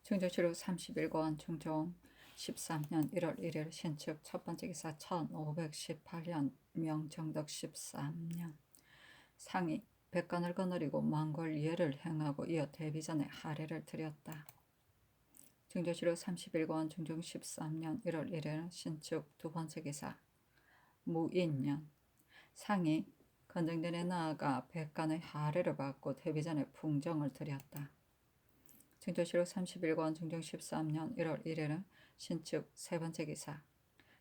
충정치로 31권 중종 13년 1월 1일 신축 첫번째 기사 1518년 명정덕 13년 상이 백간을 거느리고 만골예를 행하고 이어 대비전에 하례를 드렸다. 중조치로 31권 중종 13년 1월 1일 신축 두번째 기사 무인년 상이 건정전에 나아가 백간의 하례를 받고 대비전에 풍정을 드렸다. 중조실록 31권 중종 13년 1월 1일은 신축 세번째 기사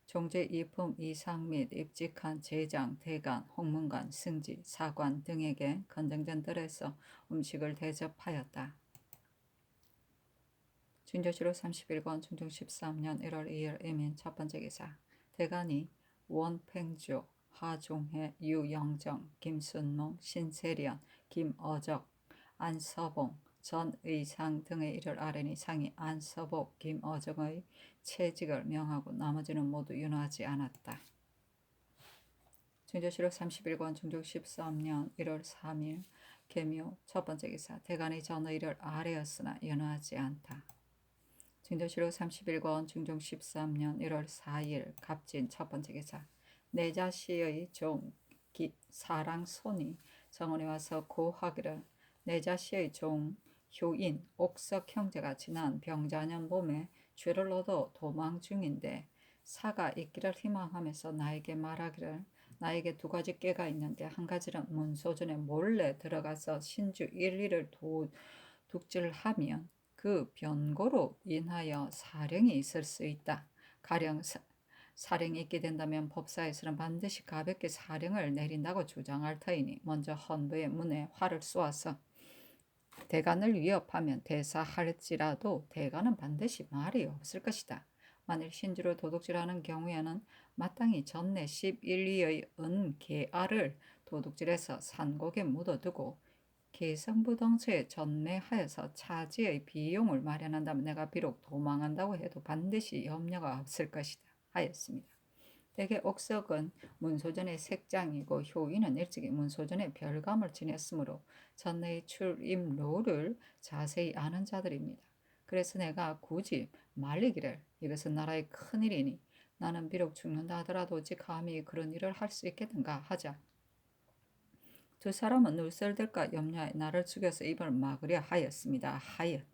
종제 이품 이상 및 입직한 제장, 대간, 홍문관, 승지, 사관 등에게 건정전들에서 음식을 대접하였다. 중조실록 31권 중종 13년 1월 2일 이민 첫번째 기사 대간이 원팽주, 하종해, 유영정, 김순몽, 신세련, 김어적, 안서봉, 전의상 등의 일을 아뢰니 상이 안서복, 김어정의 채직을 명하고 나머지는 모두 윤호하지 않았다. 중조실록 31권 중종 13년 1월 3일 계묘 첫번째 기사 대간의 전의를 아뢰었으나 윤호하지 않다. 중조실록 31권 중종 13년 1월 4일 갑진 첫번째 기사 내자씨의 종 사랑손이 정원에 와서 고하기를 내자씨의 종 효인, 옥석 형제가 지난 병자년 봄에 죄를 얻어 도망 중인데 사가 있기를 희망하면서 나에게 말하기를 나에게 두 가지 꾀가 있는데 한 가지는 문소전에 몰래 들어가서 신주 1, 2를 독질하면 그 변고로 인하여 사령이 있을 수 있다. 가령 사령이 있게 된다면 법사에서는 반드시 가볍게 사령을 내린다고 주장할 터이니 먼저 헌부의 문에 활을 쏘아서 대간을 위협하면 대사할지라도 대간은 반드시 말이 없을 것이다. 만일 신주를 도둑질하는 경우에는 마땅히 전내 11리의 은계알을 도둑질해서 산곡에 묻어두고 개성부덩처에 전매하여서 차지의 비용을 마련한다면 내가 비록 도망한다고 해도 반드시 염려가 없을 것이다 하였습니다. 대개 옥석은 문소전의 색장이고 효인은 일찍이 문소전에 별감을 지냈으므로 전내의 출입로를 자세히 아는 자들입니다. 그래서 내가 굳이 말리기를 이것은 나라의 큰일이니 나는 비록 죽는다 하더라도 어찌 감히 그런 일을 할 수 있겠는가 하자 두 사람은 눌설될까 염려하여 나를 죽여서 입을 막으려 하였습니다. 하였다.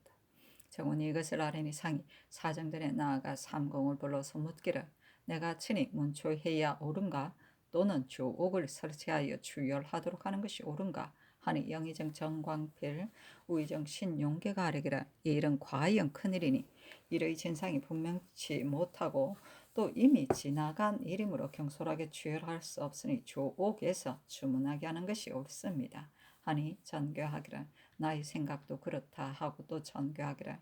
정원이 이것을 아뢰니 상이 사정전에 나아가 삼공을 불러서 묻기를 내가 친히 문초해야 옳은가 또는 조옥을 설치하여 추열하도록 하는 것이 옳은가 하니 영의정 정광필, 우의정 신용계가 아뢰기를 이 일은 과연 큰일이니 이의 진상이 분명치 못하고 또 이미 지나간 일이므로 경솔하게 추열할 수 없으니 조옥에서 주문하게 하는 것이 옳습니다. 하니 전교하기를 나의 생각도 그렇다 하고 또 전교하기를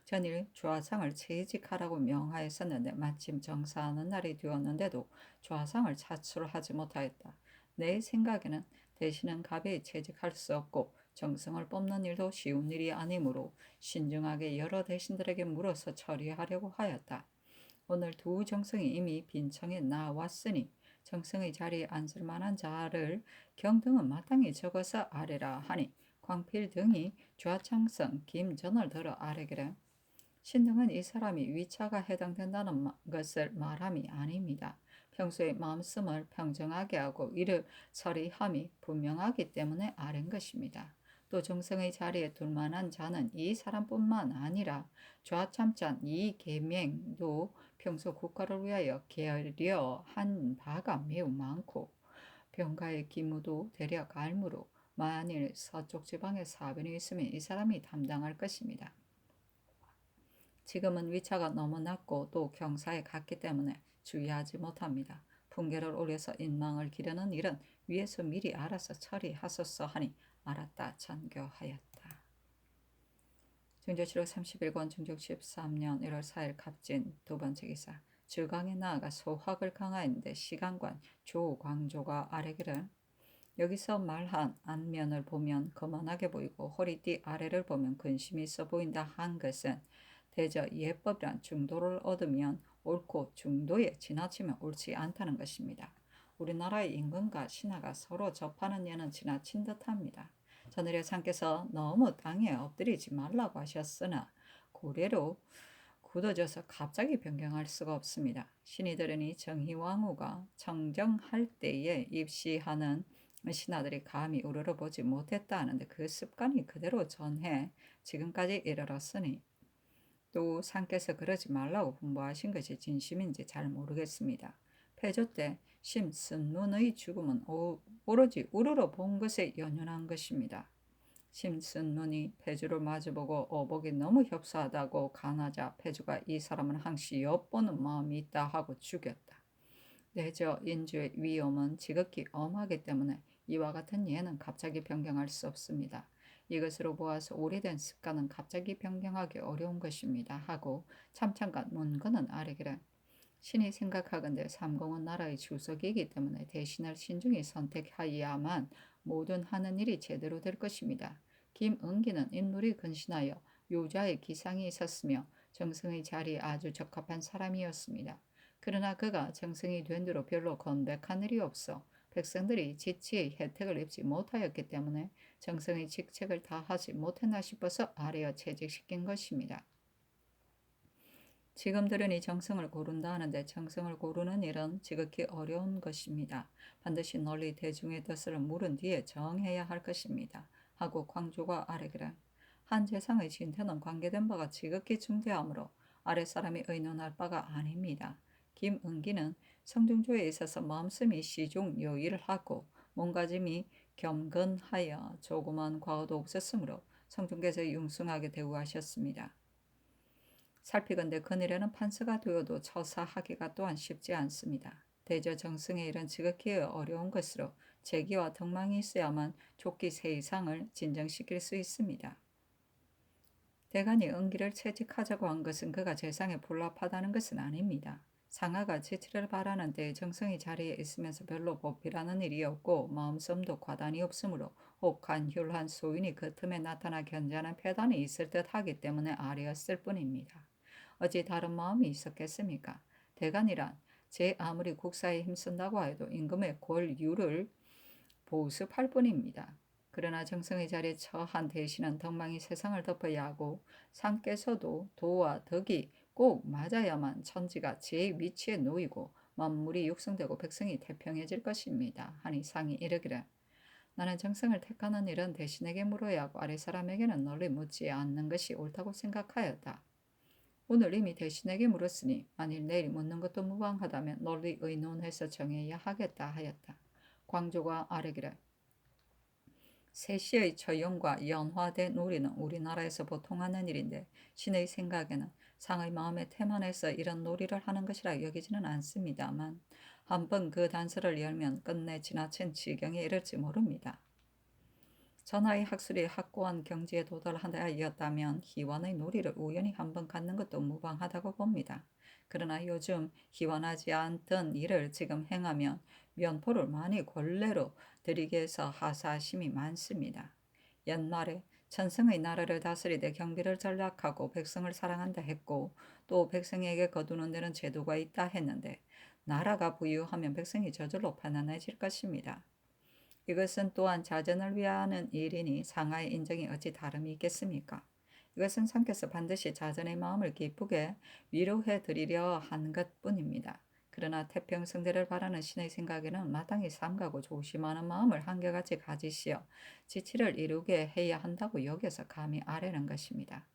전일 좌상을 채직하라고 명하였었는데 마침 정사하는 날이 되었는데도 좌상을 차출하지 못하였다. 내 생각에는 대신은 가벼이 채직할 수 없고 정성을 뽑는 일도 쉬운 일이 아니므로 신중하게 여러 대신들에게 물어서 처리하려고 하였다. 오늘 두 정성이 이미 빈청에 나왔으니 정성의 자리에 앉을 만한 자를 경등은 마땅히 적어서 아뢰라 하니 광필 등이 좌창성 김전을 들어 아뢰기를 신등은 이 사람이 위차가 해당된다는 것을 말함이 아닙니다. 평소에 마음씀을 평정하게 하고 이를 처리함이 분명하기 때문에 아랜 것입니다. 또 정성의 자리에 둘 만한 자는 이 사람뿐만 아니라 좌참찬 이계명도 평소 국가를 위하여 계려한 바가 매우 많고 병가의 기무도 대략 알므로 만일 서쪽 지방에 사변이 있으면 이 사람이 담당할 것입니다. 지금은 위차가 너무 낮고 또 경사에 갔기 때문에 주의하지 못합니다. 풍계를 올려서 인망을 기르는 일은 위에서 미리 알아서 처리하소서 하니 알았다 전교하였다. 중조실록 31권 중종 13년 1월 4일 갑진 두번째 기사 주강에 나아가 소학을 강하였는데 시간관 조광조가 아뢰기를 여기서 말한 안면을 보면 거만하게 보이고 허리띠 아래를 보면 근심이 있어 보인다 한 것은 대저 예법이란 중도를 얻으면 옳고 중도에 지나치면 옳지 않다는 것입니다. 우리나라의 임금과 신하가 서로 접하는 예는 지나친 듯합니다. 전일에 상께서 너무 땅에 엎드리지 말라고 하셨으나 고래로 굳어져서 갑자기 변경할 수가 없습니다. 신이 들으니 정희왕후가 청정할 때에 입시하는 신하들이 감히 우러러보지 못했다 하는데 그 습관이 그대로 전해 지금까지 이르렀으니 또 상께서 그러지 말라고 분부하신 것이 진심인지 잘 모르겠습니다. 폐조 때 심순문의 죽음은 오로지 우러러 본 것에 연연한 것입니다. 심순문이 폐주를 마주보고 어복이 너무 협소하다고 간하자 폐주가 이 사람은 항시 엿보는 마음이 있다 하고 죽였다. 내저 인주의 위험은 지극히 엄하기 때문에 이와 같은 예는 갑자기 변경할 수 없습니다. 이것으로 보아서 오래된 습관은 갑자기 변경하기 어려운 것입니다. 하고 참찬간 문건은 아래기를 신이 생각하건대 삼공은 나라의 주석이기 때문에 대신을 신중히 선택하여야만 모든 하는 일이 제대로 될 것입니다. 김은기는 인물이 근신하여 요자의 기상이 있었으며 정승의 자리에 아주 적합한 사람이었습니다. 그러나 그가 정승이 된 뒤로 별로 건백한 일이 없어 백성들이 지치의 혜택을 입지 못하였기 때문에 정승의 직책을 다 하지 못했나 싶어서 아래어 채직시킨 것입니다. 지금 들으니 정승을 고른다 하는데 정승을 고르는 일은 지극히 어려운 것입니다. 반드시 널리 대중의 뜻을 물은 뒤에 정해야 할 것입니다. 하고 광조가 아래기를 한 재상의 진퇴는 관계된 바가 지극히 중대하므로 아랫사람이 의논할 바가 아닙니다. 김은기는 성중조에 있어서 마음씀이 시중 요의를 하고 몸가짐이 겸근하여 조그만 과오도 없었으므로 성중께서 융숭하게 대우하셨습니다. 살피건대 그늘에는 판서가 되어도 처사하기가 또한 쉽지 않습니다. 대저 정승의 일은 지극히 어려운 것으로 재기와 덕망이 있어야만 족기 세 이상을 진정시킬 수 있습니다. 대간이 은기를 채직하자고 한 것은 그가 재상에 불납하다는 것은 아닙니다. 상하가 지치를 바라는데 정성이 자리에 있으면서 별로 보필하는 일이 없고 마음씀도 과단이 없으므로 혹 간휼한 소인이 그 틈에 나타나 견자는 패단이 있을 듯 하기 때문에 아뢰었을 뿐입니다. 어찌 다른 마음이 있었겠습니까? 대간이란 제 아무리 국사에 힘쓴다고 해도 임금의 권유를 보습할 뿐입니다. 그러나 정성의 자리에 처한 대신은 덕망이 세상을 덮어야 하고 상께서도 도와 덕이 꼭 맞아야만 천지가 제 위치에 놓이고 만물이 육성되고 백성이 태평해질 것입니다. 하니 상이 이르기를 나는 정성을 택하는 일은 대신에게 물어야 하고 아랫사람에게는 널리 묻지 않는 것이 옳다고 생각하였다. 오늘 이미 대신에게 물었으니 만일 내일 묻는 것도 무방하다면 널리 의논해서 정해야 하겠다 하였다. 광조가 아뢰기를 세시의 처용과 연화된 놀이는 우리나라에서 보통 하는 일인데 신의 생각에는 상의 마음에 태만해서 이런 놀이를 하는 것이라 여기지는 않습니다만 한번 그 단서를 열면 끝내 지나친 지경에 이를지 모릅니다. 전하의 학술이 확고한 경지에 도달하였다면 희원의 놀이를 우연히 한번 갖는 것도 무방하다고 봅니다. 그러나 요즘 희원하지 않던 일을 지금 행하면 면포를 많이 권례로 드리게 해서 하사심이 많습니다. 옛날에 천성의 나라를 다스리되 경비를 전략하고 백성을 사랑한다 했고 또 백성에게 거두는 데는 제도가 있다 했는데 나라가 부유하면 백성이 저절로 편안해질 것입니다. 이것은 또한 자전을 위하는 일이니 상하의 인정이 어찌 다름이 있겠습니까? 이것은 상께서 반드시 자전의 마음을 기쁘게 위로해 드리려 한 것뿐입니다. 그러나 태평성대를 바라는 신의 생각에는 마땅히 삼가고 조심하는 마음을 한결같이 가지시어 지치를 이루게 해야 한다고 여겨서 감히 아뢰는 것입니다.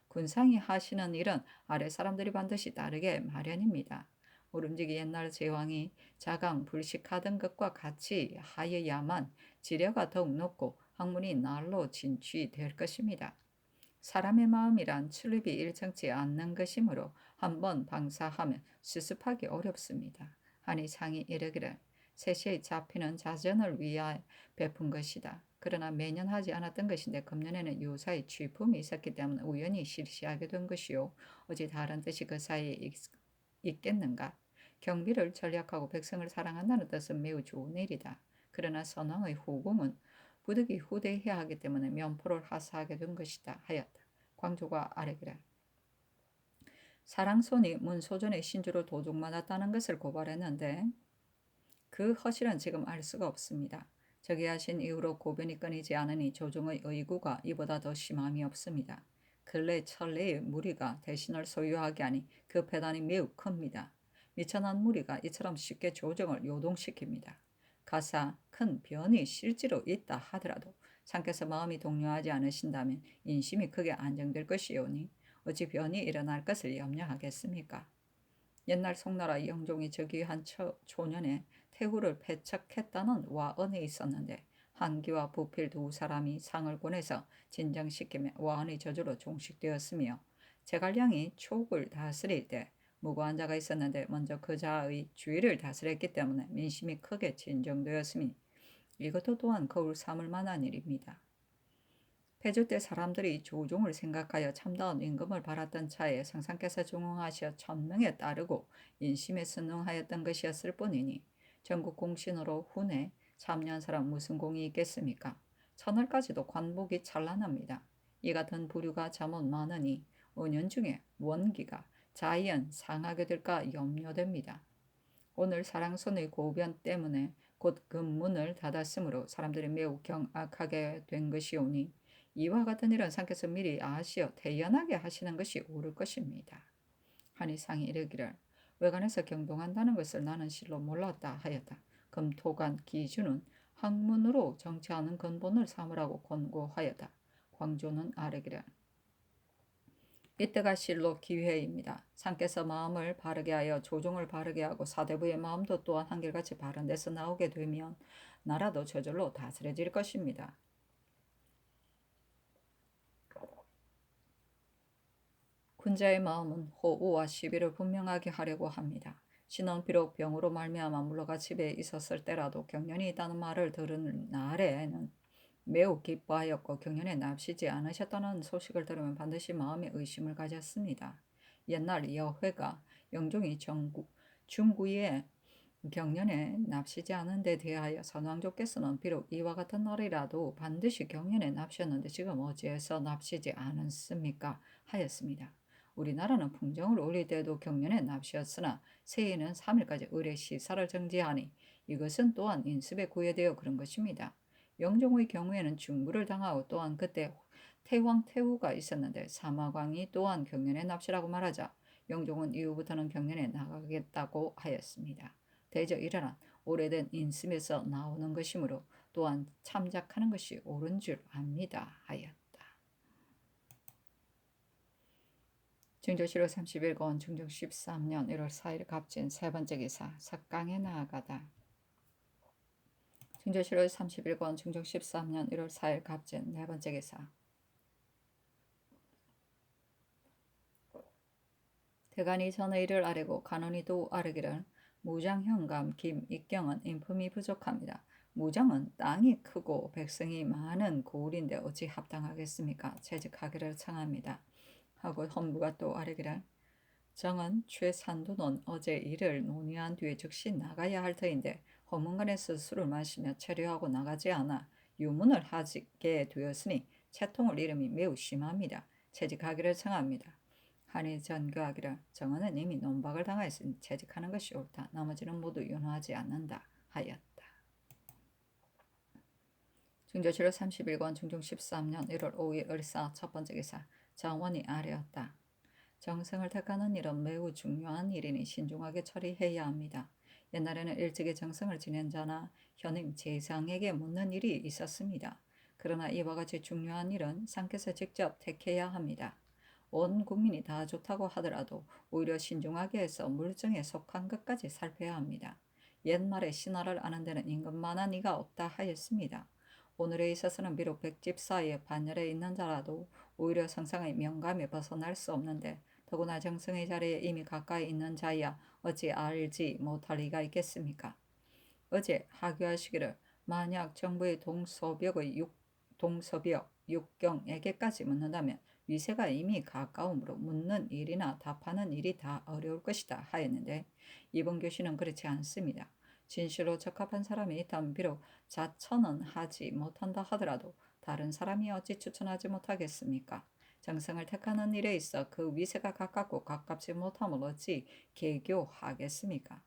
군상이 하시는 일은 아래 사람들이 반드시 따르게 마련입니다. 모름지기 옛날 제왕이 자강 불식하던 것과 같이 하여야만 지려가 더욱 높고 학문이 날로 진취될 것입니다. 사람의 마음이란 출입이 일정치 않는 것이므로 한번 방사하면 수습하기 어렵습니다. 하니 상이 이르기를 세시의 잡히는 자전을 위하여 베푼 것이다. 그러나 매년 하지 않았던 것인데 금년에는 요사의 취품이 있었기 때문에 우연히 실시하게 된 것이요. 어찌 다른 뜻이 그 사이에 있겠는가? 경비를 전략하고 백성을 사랑한다는 뜻은 매우 좋은 일이다. 그러나 선왕의 후궁은 부득이 후대해야 하기 때문에 면포를 하사하게 된 것이다 하였다. 광조가 아뢰기를 사랑손이 문소전의 신주를 도둑맞았다는 것을 고발했는데 그 허실은 지금 알 수가 없습니다. 저기 하신 이후로 고변이 끊이지 않으니 조정의 의구가 이보다 더 심함이 없습니다. 근래 천리의 무리가 대신을 소유하게 하니 그 배단이 매우 큽니다. 미천한 무리가 이처럼 쉽게 조정을 요동시킵니다. 가사 큰 변이 실제로 있다 하더라도 상께서 마음이 동요하지 않으신다면 인심이 크게 안정될 것이오니 어찌 변이 일어날 것을 염려하겠습니까? 옛날 송나라 영종이 즉위한 초년에 태후를 패척했다는 와언이 있었는데 한기와 부필 두 사람이 상을 권해서 진정시키며 와언의 저주로 종식되었으며 제갈량이 촉을 다스릴 때 무고한 자가 있었는데 먼저 그 자의 주의를 다스렸기 때문에 민심이 크게 진정되었으니 이것도 또한 거울 삼을 만한 일입니다. 폐주 때 사람들이 조종을 생각하여 참다운 임금을 바랐던 차에 성상께서 중흥하시어 천명에 따르고 인심에 순응하였던 것이었을 뿐이니 전국 공신으로 훈에 참여한 사람 무슨 공이 있겠습니까? 천월까지도 관복이 찬란합니다. 이 같은 부류가 잠옷 많으니 5년 중에 원기가 자연 상하게 될까 염려됩니다. 오늘 사랑손의 고변 때문에 곧 금문을 닫았으므로 사람들이 매우 경악하게 된 것이오니 이와 같은 일은 상께서 미리 아시어 대연하게 하시는 것이 옳을 것입니다. 하니 상이 이르기를 외관에서 경동한다는 것을 나는 실로 몰랐다 하였다. 금토간 기준은 학문으로 정치하는 근본을 삼으라고 권고하였다. 광조는 아뢰기를 이때가 실로 기회입니다. 상께서 마음을 바르게 하여 조종을 바르게 하고 사대부의 마음도 또한 한결같이 바른 데서 나오게 되면 나라도 저절로 다스려질 것입니다. 군자의 마음은 호우와 시비를 분명하게 하려고 합니다. 신은 비록 병으로 말미암아 물러가 집에 있었을 때라도 경련이 있다는 말을 들은 날에는 매우 기뻐하였고 경련에 납시지 않으셨다는 소식을 들으면 반드시 마음에 의심을 가졌습니다. 옛날 여회가 영종이 중구에 경련에 납시지 않은 데 대하여 선왕조께서는 비록 이와 같은 날이라도 반드시 경련에 납시했는데 지금 어찌해서 납시지 않았습니까? 하였습니다. 우리나라는 풍정을 올릴 때도 경련에 납시였으나 새해에는 3일까지 의례 시사를 정지하니 이것은 또한 인습에 구애되어 그런 것입니다. 영종의 경우에는 중구를 당하고 또한 그때 태왕 태후가 있었는데 사마광이 또한 경련에 납시라고 말하자 영종은 이후부터는 경련에 나가겠다고 하였습니다. 대저 이러한 오래된 인심에서 나오는 것이므로 또한 참작하는 것이 옳은 줄 압니다 하였다. 증조실록 31권 중종 13년 1월 4일 갑진 세 번째 기사 석강에 나아가다. 증조실록 31권 중종 13년 1월 4일 갑진 네 번째 기사 대간이 전의 일을 아뢰고 간원이 또 아뢰기를 무장현감 김익경은 인품이 부족합니다. 무장은 땅이 크고 백성이 많은 고을인데 어찌 합당하겠습니까? 채직하기를 청합니다. 하고 헌부가 또 아뢰기를 정은 최산도는 어제 일을 논의한 뒤에 즉시 나가야 할 터인데 헌문관에서 술을 마시며 체류하고 나가지 않아 유문을 하게 되었으니 채통을 잃음이 매우 심합니다. 채직하기를 청합니다. 하니 전교하기를 정은은 이미 논박을 당하였으니 채직하는 것이 옳다. 나머지는 모두 윤호하지 않는다 하였다. 중조실록 31권 중종 13년 1월 5일 을사 첫 번째 기사 정원이 아뢰었다. 정성을 택하는 일은 매우 중요한 일이니 신중하게 처리해야 합니다. 옛날에는 일찍이 정성을 지낸 자나 현임 재상에게 묻는 일이 있었습니다. 그러나 이와 같이 중요한 일은 상께서 직접 택해야 합니다. 온 국민이 다 좋다고 하더라도 오히려 신중하게 해서 물정에 속한 것까지 살펴야 합니다. 옛말에 신하를 아는 데는 임금만한 이가 없다 하였습니다. 오늘에 있어서는 비록 백집 사이에 반열에 있는 자라도 오히려 성상의 명감에 벗어날 수 없는데 더구나 정성의 자리에 이미 가까이 있는 자야 어찌 알지 못할 리가 있겠습니까? 어제 하교하시기를 만약 정부의 동서벽 육경에게까지 묻는다면 위세가 이미 가까우므로 묻는 일이나 답하는 일이 다 어려울 것이다 하였는데 이번 교시는 그렇지 않습니다. 진실로 적합한 사람이 있다면 비록 자처는 하지 못한다 하더라도 다른 사람이 어찌 추천하지 못하겠습니까? 정성을 택하는 일에 있어 그 위세가 가깝고 가깝지 못함을 어찌 계교하겠습니까?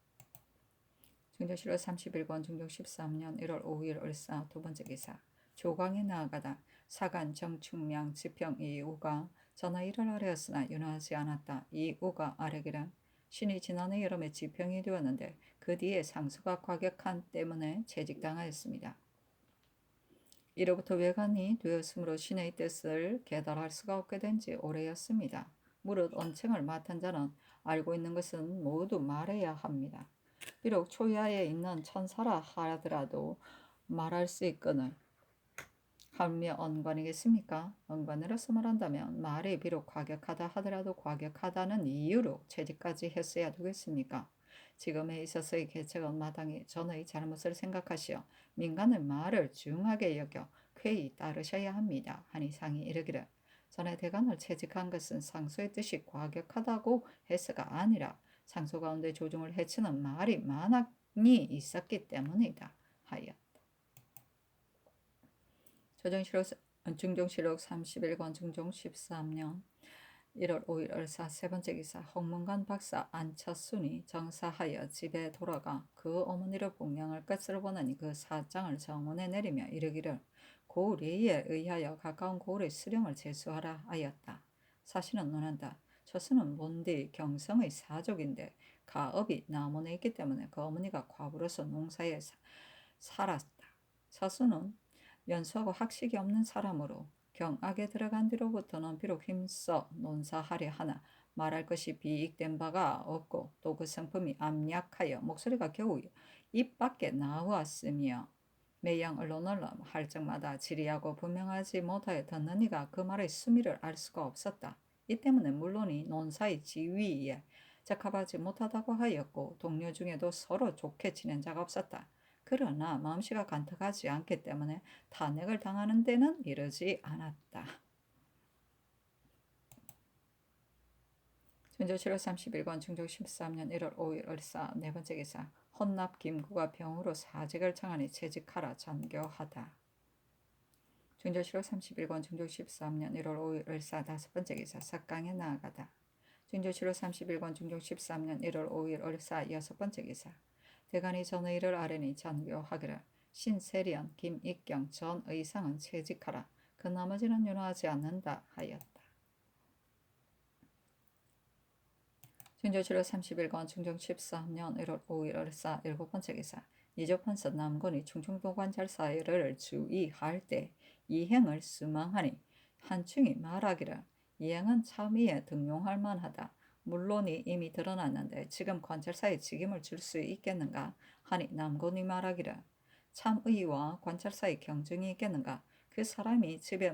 중조실록 31권 중종 13년 1월 5일 을사 두 번째 기사 조광에 나아가다 사간 정충량 지평 이우가 전하 이를 아뢰었으나 윤허하지 않았다. 이 우가 아뢰기를 신이 지난해 여름에 지평이 되었는데 그 뒤에 상수가 과격한 때문에 채직당하였습니다. 이로부터 외간이 되었으므로 신의 뜻을 계달할 수가 없게 된 지 오래였습니다. 무릇 언칭을 맡은 자는 알고 있는 것은 모두 말해야 합니다. 비록 초야에 있는 천사라 하더라도 말할 수 있거늘 하며 언관이겠습니까? 언관으로서 말한다면 말이 비록 과격하다 하더라도 과격하다는 이유로 채직까지 했어야 되겠습니까? 지금에 있어서의 계책은 마땅히 전의 잘못을 생각하시어 민간의 말을 중하게 여겨 쾌히 따르셔야 합니다. 하니 상이 이르기를 전에 대간을 채직한 것은 상소의 뜻이 과격하다고 해서가 아니라 상소 가운데 조중을 해치는 말이 많이 있었기 때문이다 하여 중종실록 31권 중종 13년 1월 5일 을사 세 번째 기사 홍문관 박사 안철순이 정사하여 집에 돌아가 그 어머니를 봉양할 것을 원하니 그 사장을 정원에 내리며 이르기를 고리에 의하여 가까운 고을의 수령을 제수하라 하였다. 사실은 논한다. 처수는 몬디 경성의 사족인데 가업이 남원에 있기 때문에 그 어머니가 과부로서 농사에 살았다. 처수는 연수하고 학식이 없는 사람으로 경악에 들어간 뒤로부터는 비록 힘써 논사하려 하나 말할 것이 비익된 바가 없고 또 그 성품이 암약하여 목소리가 겨우 입 밖에 나왔으며 매양 언론을 할 적마다 지리하고 분명하지 못하여 듣는 이가 그 말의 수미를 알 수가 없었다. 이 때문에 물론이 논사의 지위에 적합하지 못하다고 하였고 동료 중에도 서로 좋게 지낸 자가 없었다. 그러나 마음씨가 간특하지 않기 때문에 탄핵을 당하는 데는 이르지 않았다. 준조 7월 31권 중종 13년 1월 5일 을사 네 번째 기사 헌납 김구가 병으로 사직을 청하니 채직하라 전교하다. 준조 7월 31권 중종 13년 1월 5일 을사 다섯 번째 기사 석강에 나아가다. 준조 7월 31권 중종 13년 1월 5일 을사 여섯 번째 기사 대간이 전의를 아뢰니 전교하기를 신세련, 김익경 전 의상은 채직하라. 그 나머지는 윤호하지 않는다 하였다. 준조 7월 30일권 중종 13년 1월 5일 을사 일곱 번째 기사 이조판서 남군이 충청도관찰사를 주의할 때 이행을 수망하니 한충이 말하기를 이행은 참의에 등용할 만하다. 물론이 이미 드러났는데 지금 관찰사의 직임을 줄 수 있겠는가 하니 남군이 말하기를 참의와 관찰사의 경쟁이 있겠는가. 그 사람이 집에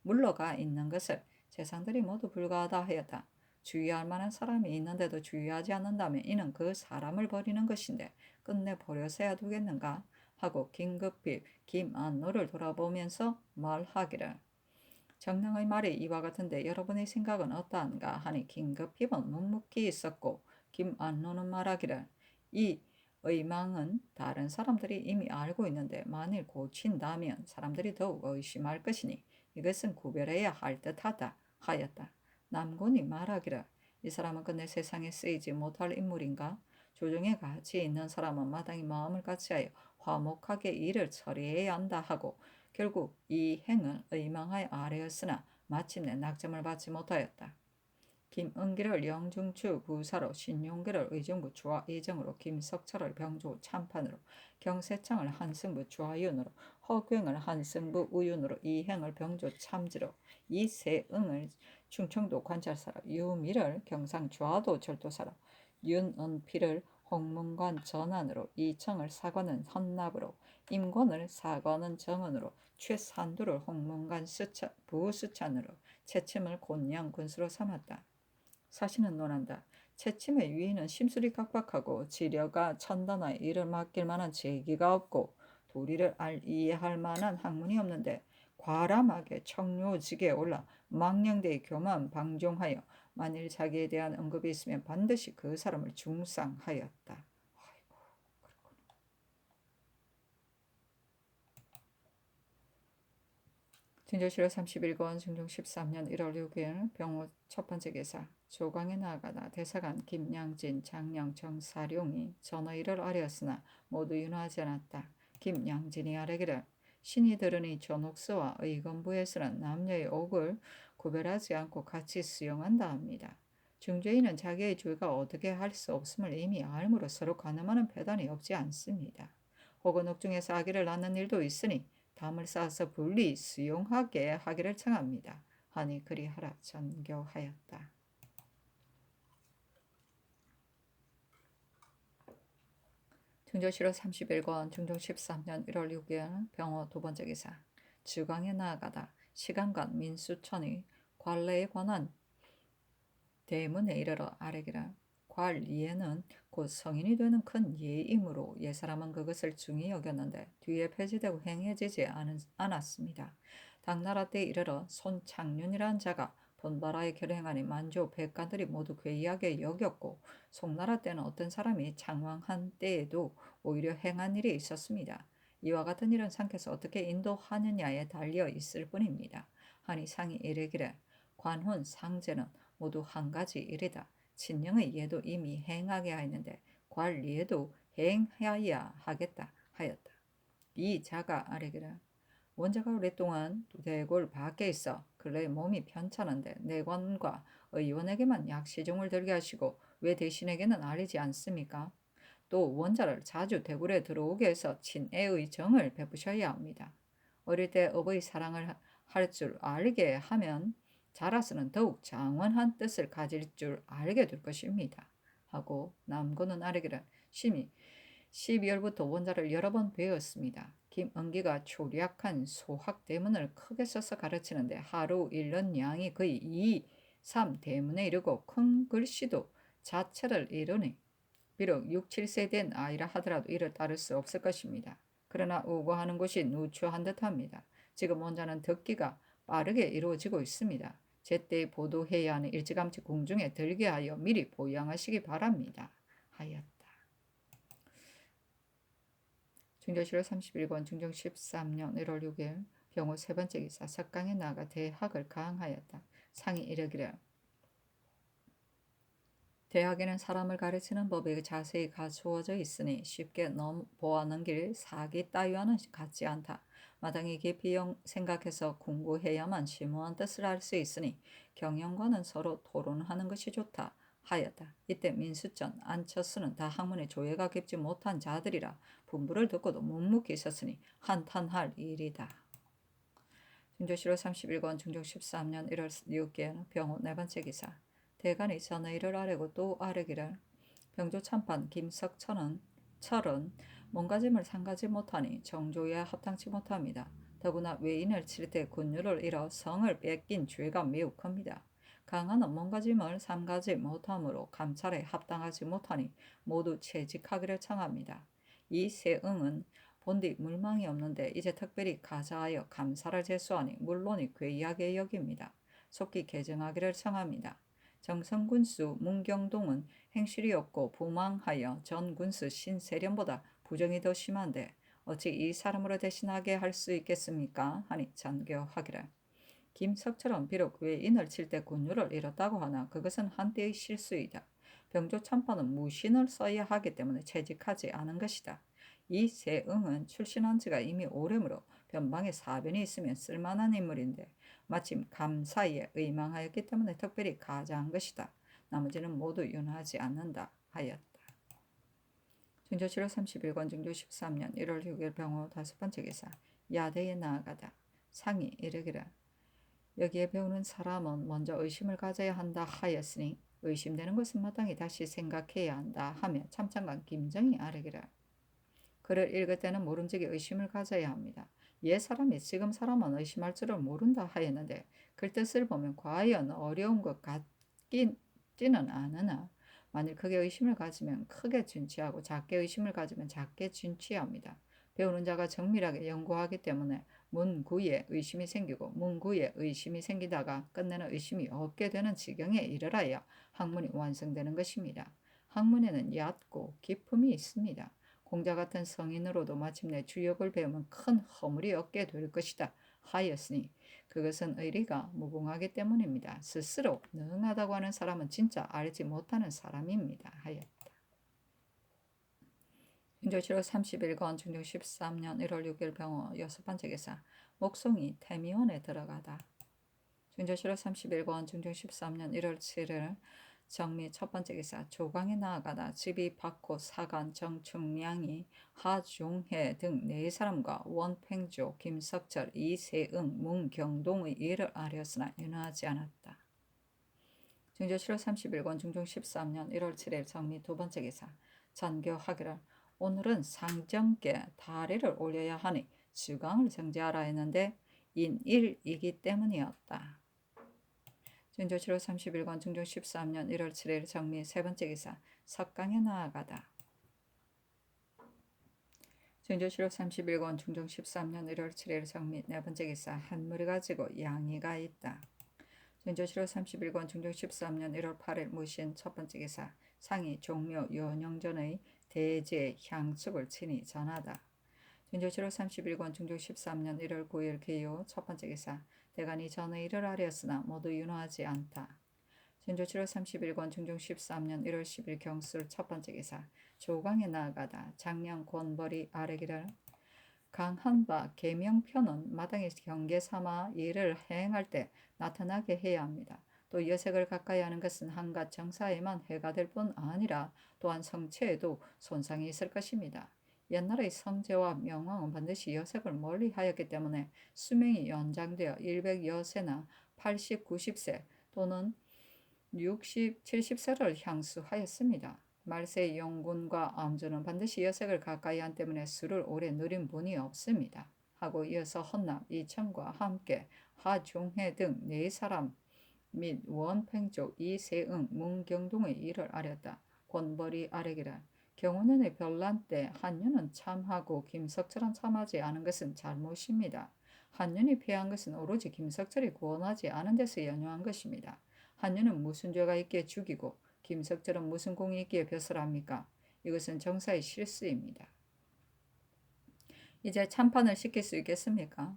물러가 있는 것을 재상들이 모두 불가하다 하였다. 주의할 만한 사람이 있는데도 주의하지 않는다면 이는 그 사람을 버리는 것인데 끝내 버려서야 두겠는가 하고 긴급히 김안노를 돌아보면서 말하기를 정랑의 말이 이와 같은데 여러분의 생각은 어떠한가 하니 긴급히는 묵묵히 있었고 김안노는 말하기를 이 의망은 다른 사람들이 이미 알고 있는데 만일 고친다면 사람들이 더욱 의심할 것이니 이것은 구별해야 할 듯하다 하였다. 남군이 말하기를 이 사람은 끝내 세상에 쓰이지 못할 인물인가? 조정에 가치 있는 사람은 마땅히 마음을 같이하여 화목하게 일을 처리해야 한다 하고 결국 이 행을 의망하여 아뢰었으나 마침내 낙점을 받지 못하였다. 김은기를 영중추 부사로 신용기를 의정부 주하의정으로 김석철을 병조 참판으로 경세창을 한승부 주하윤으로 허경을 한승부 우윤으로 이행을 병조 참지로 이세응을 충청도 관찰사로 유미를 경상 주하도 절도사로 윤은필을 홍문관 전안으로 이청을 사관은 헌납으로 임권을 사관은 정원으로 최산두를 홍문관 부수찬으로 채침을 곤양 군수로 삼았다. 사신은 논한다. 채침의 위인은 심술이 각박하고 지려가 천단하에 일을 맡길 만한 재기가 없고 도리를 이해할 만한 학문이 없는데 과람하게 청료직에 올라 망령되이 교만 방종하여 만일 자기에 대한 언급이 있으면 반드시 그 사람을 중상하였다. 아이고, 그렇구나. 진조실록 31권 중종 13년 1월 6일 병호 첫 번째 기사 조광에 나아가다 대사관 김양진, 장영, 정사룡이 전의를 아뢰었으나 모두 윤호하지 않았다. 김양진이 아뢰기를 신이 들으니 전옥수와 의건부에서는 남녀의 옥을 구별하지 않고 같이 수용한다 합니다. 중죄인은 자기의 죄가 어떻게 할 수 없음을 이미 알므로 서로 가늠하는 패단이 없지 않습니다. 혹은 옥중에서 아기를 낳는 일도 있으니 담을 쌓아서 분리 수용하게 하기를 청합니다. 하니 그리하라 전교하였다. 중조실록 31권 중종 13년 1월 6일 병호 두 번째 기사 주광에 나아가다 시간관 민수천의 관례에 관한 대문에 이르러 아뢰기를 관리에는 곧 성인이 되는 큰 예이므로 옛사람은 그것을 중히 여겼는데 뒤에 폐지되고 행해지지 않았습니다. 당나라 때 이르러 손창륜이라는 자가 본바라에 결행하니 만주 백관들이 모두 괴이하게 여겼고 송나라 때는 어떤 사람이 장왕한 때에도 오히려 행한 일이 있었습니다. 이와 같은 일은 상께서 어떻게 인도하느냐에 달려 있을 뿐입니다. 하니 상이 이르기를 관훈 상제는 모두 한 가지 일이다. 친령의 예도 이미 행하게 하였는데 관리에도 행하여야 하겠다 하였다. 이 자가 아뢰기를 원자가 오랫동안 대궐 밖에 있어 근래 몸이 편찮은데 내관과 의원에게만 약시종을 들게 하시고 왜 대신에게는 아뢰지 않습니까? 또 원자를 자주 대궐에 들어오게 해서 친애의 정을 베푸셔야 합니다. 어릴 때 어버이 사랑을 할 줄 알게 하면 자라서는 더욱 장원한 뜻을 가질 줄 알게 될 것입니다. 하고 남고는 아뢰기를 심히 12월부터 원자를 여러 번 배웠습니다. 김은기가 초략한 소학 대문을 크게 써서 가르치는데 하루 읽는 양이 거의 2, 3 대문에 이르고 큰 글씨도 자체를 이루니 비록 6, 7세 된 아이라 하더라도 이를 따를 수 없을 것입니다. 그러나 우고하는 곳이 누추한 듯합니다. 지금 원자는 듣기가 빠르게 이루어지고 있습니다. 제때 보도해야 하는 일찌감치 공중에 들게 하여 미리 보양하시기 바랍니다. 하였다. 중조실록 31권 중종 13년 1월 6일 병호 세 번째 기사 석강에 나가 대학을 강하였다. 상이 이르기를 대학에는 사람을 가르치는 법이 자세히 갖추어져 있으니 쉽게 보아 넘길 사기 따위와는 같지 않다. 마땅히 깊이 생각해서 공부해야만 심오한 뜻을 알 수 있으니 경영과는 서로 토론하는 것이 좋다 하였다. 이때 민수전, 안철수는 다 학문의 조예가 깊지 못한 자들이라 분부를 듣고도 묵묵히 있었으니 한탄할 일이다. 중조실록 31권 중종 13년 1월 6일 병호 네 번째 기사 대간이 전의를 아뢰고 또 아뢰기를 병조참판 김석철은 몸가짐을 상가지 못하니 정조에 합당치 못합니다. 더구나 외인을 칠 때 군유를 잃어 성을 뺏긴 죄가 매우 큽니다. 강하는 몸가짐을 삼가지 못하므로 감찰에 합당하지 못하니 모두 채직하기를 청합니다. 이 세응은 본디 물망이 없는데 이제 특별히 가자하여 감사를 제수하니 물론이 괴이하게 여깁니다. 속히 개정하기를 청합니다. 정성군수 문경동은 행실이 없고 부망하여 전 군수 신세련보다 부정이 더 심한데 어찌 이 사람으로 대신하게 할 수 있겠습니까? 하니 전교하기를 김석철은 비록 외인을 칠 때 군유를 잃었다고 하나 그것은 한때의 실수이다. 병조참판은 무신을 써야 하기 때문에 채직하지 않은 것이다. 이 세응은 출신한 지가 이미 오래므로 변방에 사변이 있으면 쓸만한 인물인데 마침 감사에 의망하였기 때문에 특별히 가자한 것이다. 나머지는 모두 윤하지 않는다 하였다. 중조실록 31권 중조 13년 1월 6일 병호 다섯 번째 기사 야대에 나아가다 상이 이르기를 여기에 배우는 사람은 먼저 의심을 가져야 한다 하였으니 의심되는 것은 마땅히 다시 생각해야 한다 하며 참장관 김정이 아뢰기를 글을 읽을 때는 모름지기 의심을 가져야 합니다. 옛 사람이 지금 사람은 의심할 줄을 모른다 하였는데 글 뜻을 보면 과연 어려운 것 같지는 않으나 만일 크게 의심을 가지면 크게 준치하고 작게 의심을 가지면 작게 준치합니다. 배우는 자가 정밀하게 연구하기 때문에 문구에 의심이 생기고 문구에 의심이 생기다가 끝내는 의심이 없게 되는 지경에 이르러야 학문이 완성되는 것입니다. 학문에는 얕고 깊음이 있습니다. 공자 같은 성인으로도 마침내 주역을 배우면 큰 허물이 없게 될 것이다 하였으니 그것은 의리가 무궁하기 때문입니다. 스스로 능하다고 하는 사람은 진짜 알지 못하는 사람입니다 하였다. 중조실록 31권 중종 13년 1월 6일 병호 여섯 번째 기사 목송이 태미원에 들어가다 중조실록 31권 중종 13년 1월 7일 정미 첫 번째 기사 조광에 나아가다 집이 박호 사간 정충량이 하종해 등 네 사람과 원팽조 김석철 이세응 문경동의 일을 아뢰었으나 윤허하지 않았다. 중조 7월 31권 중종 13년 1월 7일 정미 두 번째 기사 전교하기를 오늘은 상정께 다리를 올려야 하니 주강을 정지하라 했는데 인일이기 때문이었다. 중조 7월 31권 중종 13년 1월 7일 정미 세 번째 기사 석강에 나아가다. 중조 7월 31권 중종 13년 1월 7일 정미 네 번째 기사 한물이 가지고 양이가 있다. 중조 7월 31권 중종 13년 1월 8일 무신 첫 번째 기사 상이 종묘 연영전의 대제 향축을 친히 전하다. 중조 7월 31권 중종 13년 1월 9일 개요 첫 번째 기사 대간이 전의 일을 아뢰었으나 모두 윤허하지 않다. 중조 7월 31권 중종 13년 1월 10일 경술 첫 번째 기사 조강에 나아가다 장량 권벌이 아뢰기를 강한 바 계명표는 마땅히 경계 삼아 일을 행할 때 나타나게 해야 합니다. 또 여색을 가까이 하는 것은 한갓 정사에만 해가 될 뿐 아니라 또한 성체에도 손상이 있을 것입니다. 옛날의 성제와 명왕은 반드시 여색을 멀리 하였기 때문에 수명이 연장되어 100여세나 80, 90세 또는 60, 70세를 향수하였습니다. 말세의 영군과 암주는 반드시 여색을 가까이 한 때문에 술을 오래 누린 분이 없습니다. 하고 이어서 헌납, 이천과 함께 하종해 등 네 사람 및 원팽조, 이세응, 문경동의 일을 아뢰었다. 권벌이 아뢰기를 경호년의 별난 때 한윤은 참하고 김석철은 참하지 않은 것은 잘못입니다. 한윤이 피한 것은 오로지 김석철이 구원하지 않은 데서 연유한 것입니다. 한윤은 무슨 죄가 있기에 죽이고 김석철은 무슨 공이 있기에 벼슬합니까? 이것은 정사의 실수입니다. 이제 참판을 시킬 수 있겠습니까?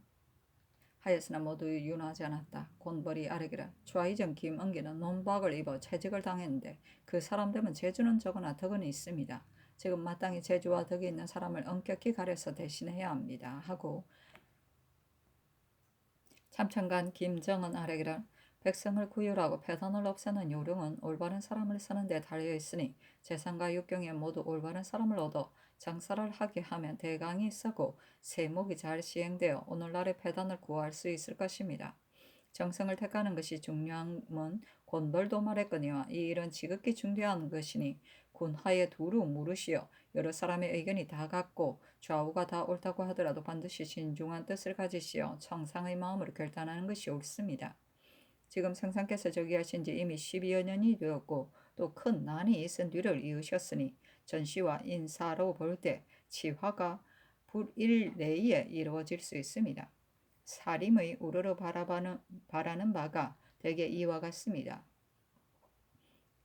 하였으나 모두 윤허하지 않았다. 권벌이 아뢰기를 좌이정 김은기는 논박을 입어 채직을 당했는데 그 사람 되면 재주는 적으나 덕은 있습니다. 지금 마땅히 재주와 덕이 있는 사람을 엄격히 가려서 대신해야 합니다. 하고 참천관 김정은 아뢰기를 백성을 구휼하고 폐단을 없애는 요령은 올바른 사람을 쓰는 데 달려 있으니 재산과 육경에 모두 올바른 사람을 얻어 장사를 하게 하면 대강이 쓰고 세목이 잘 시행되어 오늘날의 폐단을 구할 수 있을 것입니다. 정성을 택하는 것이 중요함은 권벌도 말했거니와 이 일은 지극히 중대한 것이니 군하에 두루 물으시어 여러 사람의 의견이 다 같고 좌우가 다 옳다고 하더라도 반드시 신중한 뜻을 가지시어 청상의 마음으로 결단하는 것이 옳습니다. 지금 성상께서 저기하신 지 이미 12여 년이 되었고 또 큰 난이 있은 뒤를 이으셨으니 전시와 인사로 볼 때 치화가 불일 내에 이루어질 수 있습니다. 사림의 우러러 바라는 바가 대개 이와 같습니다.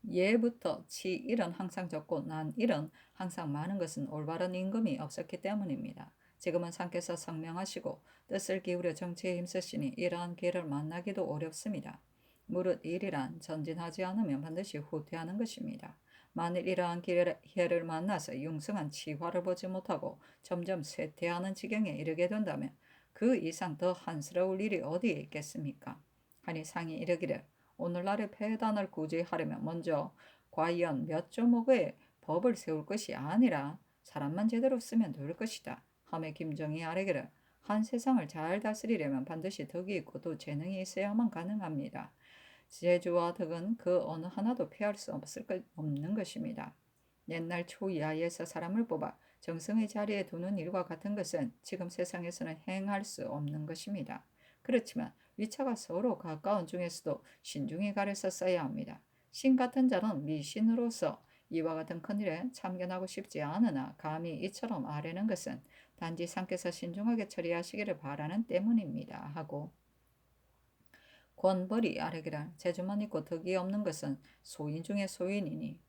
예부터 치일은 항상 적고 난일은 항상 많은 것은 올바른 임금이 없었기 때문입니다. 지금은 상께서 성명하시고 뜻을 기울여 정치에 힘쓰시니 이러한 기회를 만나기도 어렵습니다. 무릇 일이란 전진하지 않으면 반드시 후퇴하는 것입니다. 만일 이러한 기회를 만나서 융성한 치화를 보지 못하고 점점 쇠퇴하는 지경에 이르게 된다면 그 이상 더 한스러울 일이 어디에 있겠습니까? 하니 상이 이르기를 오늘날의 폐단을 구제하려면 먼저 과연 몇 조목의 법을 세울 것이 아니라 사람만 제대로 쓰면 될 것이다. 하며 김정희 아래기를 한 세상을 잘 다스리려면 반드시 덕이 있고 또 재능이 있어야만 가능합니다. 재주와 덕은 그 어느 하나도 피할 수 없는 것입니다. 옛날 초이하에서 사람을 뽑아 정성의 자리에 두는 일과 같은 것은 지금 세상에서는 행할 수 없는 것입니다. 그렇지만 위치가 서로 가까운 중에서도 신중히 가려서 써야 합니다. 신 같은 자는 미신으로서 이와 같은 큰일에 참견하고 싶지 않으나 감히 이처럼 아뢰는 것은 단지 상께서 신중하게 처리하시기를 바라는 때문입니다. 하고 권벌이 아뢰기를 재주만 있고 덕이 없는 것은 소인 중에 소인이니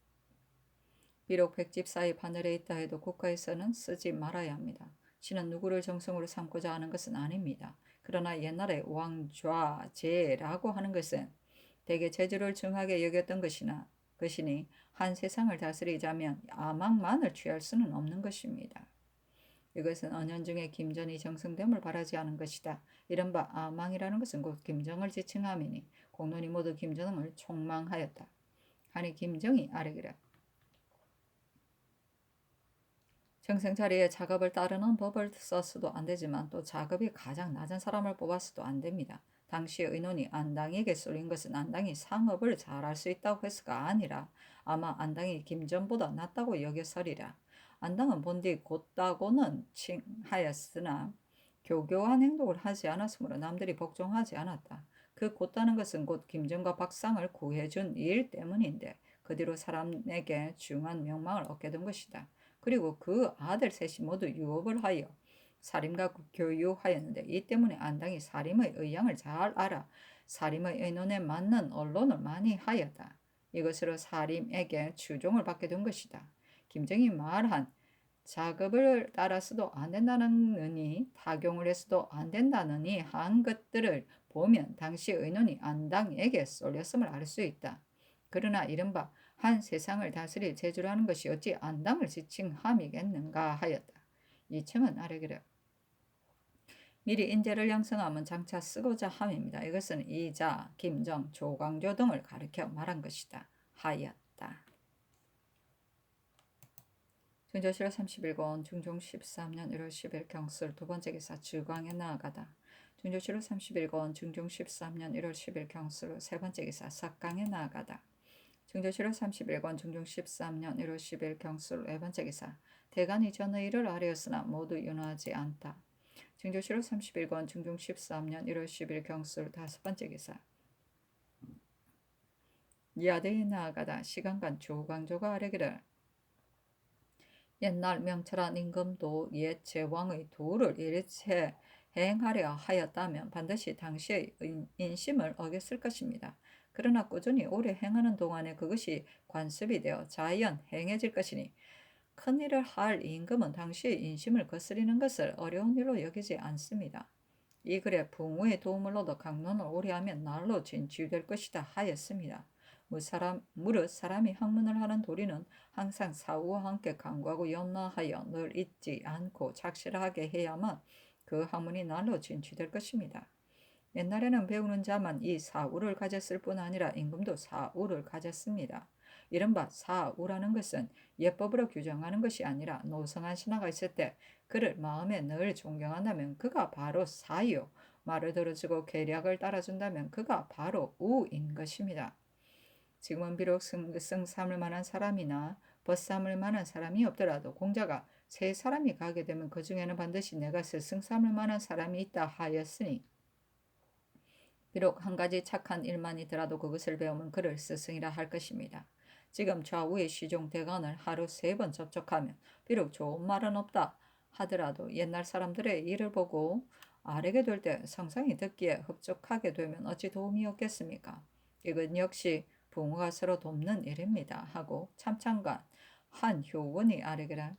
비록 백집사의 바늘에 있다 해도 국가에서는 쓰지 말아야 합니다. 신은 누구를 정성으로 삼고자 하는 것은 아닙니다. 그러나 옛날에 왕좌제라고 하는 것은 대개 재주를 중하게 여겼던 것이니 한 세상을 다스리자면 아망만을 취할 수는 없는 것입니다. 이것은 언연중에 김전이 정승됨을 바라지 않은 것이다. 이른바 아망이라는 것은 곧 김정을 지칭함이니 공론이 모두 김정을 총망하였다. 하니 김정이 아뢰기를 정생 자리에 작업을 따르는 법을 썼어도 안 되지만 또 작업이 가장 낮은 사람을 뽑았어도 안 됩니다. 당시 의논이 안당에게 쏠린 것은 안당이 상업을 잘할 수 있다고 해서가 아니라 아마 안당이 김전보다 낫다고 여겨서리라. 안당은 본디 곧다고는 칭하였으나 교교한 행동을 하지 않았으므로 남들이 복종하지 않았다. 그 곧다는 것은 곧 김전과 박상을 구해준 일 때문인데 그 뒤로 사람에게 중한 명망을 얻게 된 것이다. 그리고 그 아들 셋이 모두 유업을 하여 사림과 교유하였는데 이 때문에 안당이 사림의 의향을 잘 알아 사림의 의논에 맞는 언론을 많이 하였다. 이것으로 사림에게 추종을 받게 된 것이다. 김정이 말한 작업을 따라서도 안 된다느니 타경을 해서도 안 된다느니 한 것들을 보면 당시 의논이 안당에게 쏠렸음을 알 수 있다. 그러나 이른바 한 세상을 다스릴 재주라는 것이 어찌 안당을 지칭함이겠는가 하였다. 이 층은 아래기를 미리 인재를 양성하면 장차 쓰고자 함입니다. 이것은 이자, 김정, 조광조 등을 가리켜 말한 것이다. 하였다. 중조실 31권 중종 13년 1월 10일 경술 두 번째 기사 주광에 나아가다. 중조실 31권 중종 13년 1월 10일 경술 세 번째 기사 삭강에 나아가다. 중조실 31권 중종 13년 1월 10일 경술 네 번째 기사 대간이 전의 일을 아뢰었으나 모두 윤호하지 않다. 중조실 31권 중종 13년 1월 10일 경술 다섯 번째 기사 야대에 나아가다 시간간 조광조가 아뢰기를 옛날 명철한 임금도 옛 제왕의 도를 일체 행하려 하였다면 반드시 당시의 인심을 어겼을 것입니다. 그러나 꾸준히 오래 행하는 동안에 그것이 관습이 되어 자연 행해질 것이니 큰일을 할 임금은 당시의 인심을 거스리는 것을 어려운 일로 여기지 않습니다. 이 글에 붕우의 도움을 얻어 강론을 오래 하면 날로 진취될 것이다 하였습니다. 무릇 사람이 학문을 하는 도리는 항상 사후와 함께 강구하고 연마하여 늘 잊지 않고 착실하게 해야만 그 학문이 날로 진취될 것입니다. 옛날에는 배우는 자만 이 사우를 가졌을 뿐 아니라 임금도 사우를 가졌습니다. 이른바 사우라는 것은 예법으로 규정하는 것이 아니라 노성한 신하가 있을 때 그를 마음에 늘 존경한다면 그가 바로 사요. 말을 들어주고 계략을 따라준다면 그가 바로 우인 것입니다. 지금은 비록 승삼을 만한 사람이나 벗삼을 만한 사람이 없더라도 공자가 세 사람이 가게 되면 그 중에는 반드시 내가 스승삼을 만한 사람이 있다 하였으니 비록 한 가지 착한 일만이더라도 그것을 배우면 그를 스승이라 할 것입니다. 지금 좌우의 시종 대간을 하루 3번 접촉하면 비록 좋은 말은 없다 하더라도 옛날 사람들의 일을 보고 아뢰게 될 때 성상이 듣기에 흡족하게 되면 어찌 도움이 없겠습니까? 이건 역시 부모가 서로 돕는 일입니다. 하고 참찬관 한효원이 아뢰기를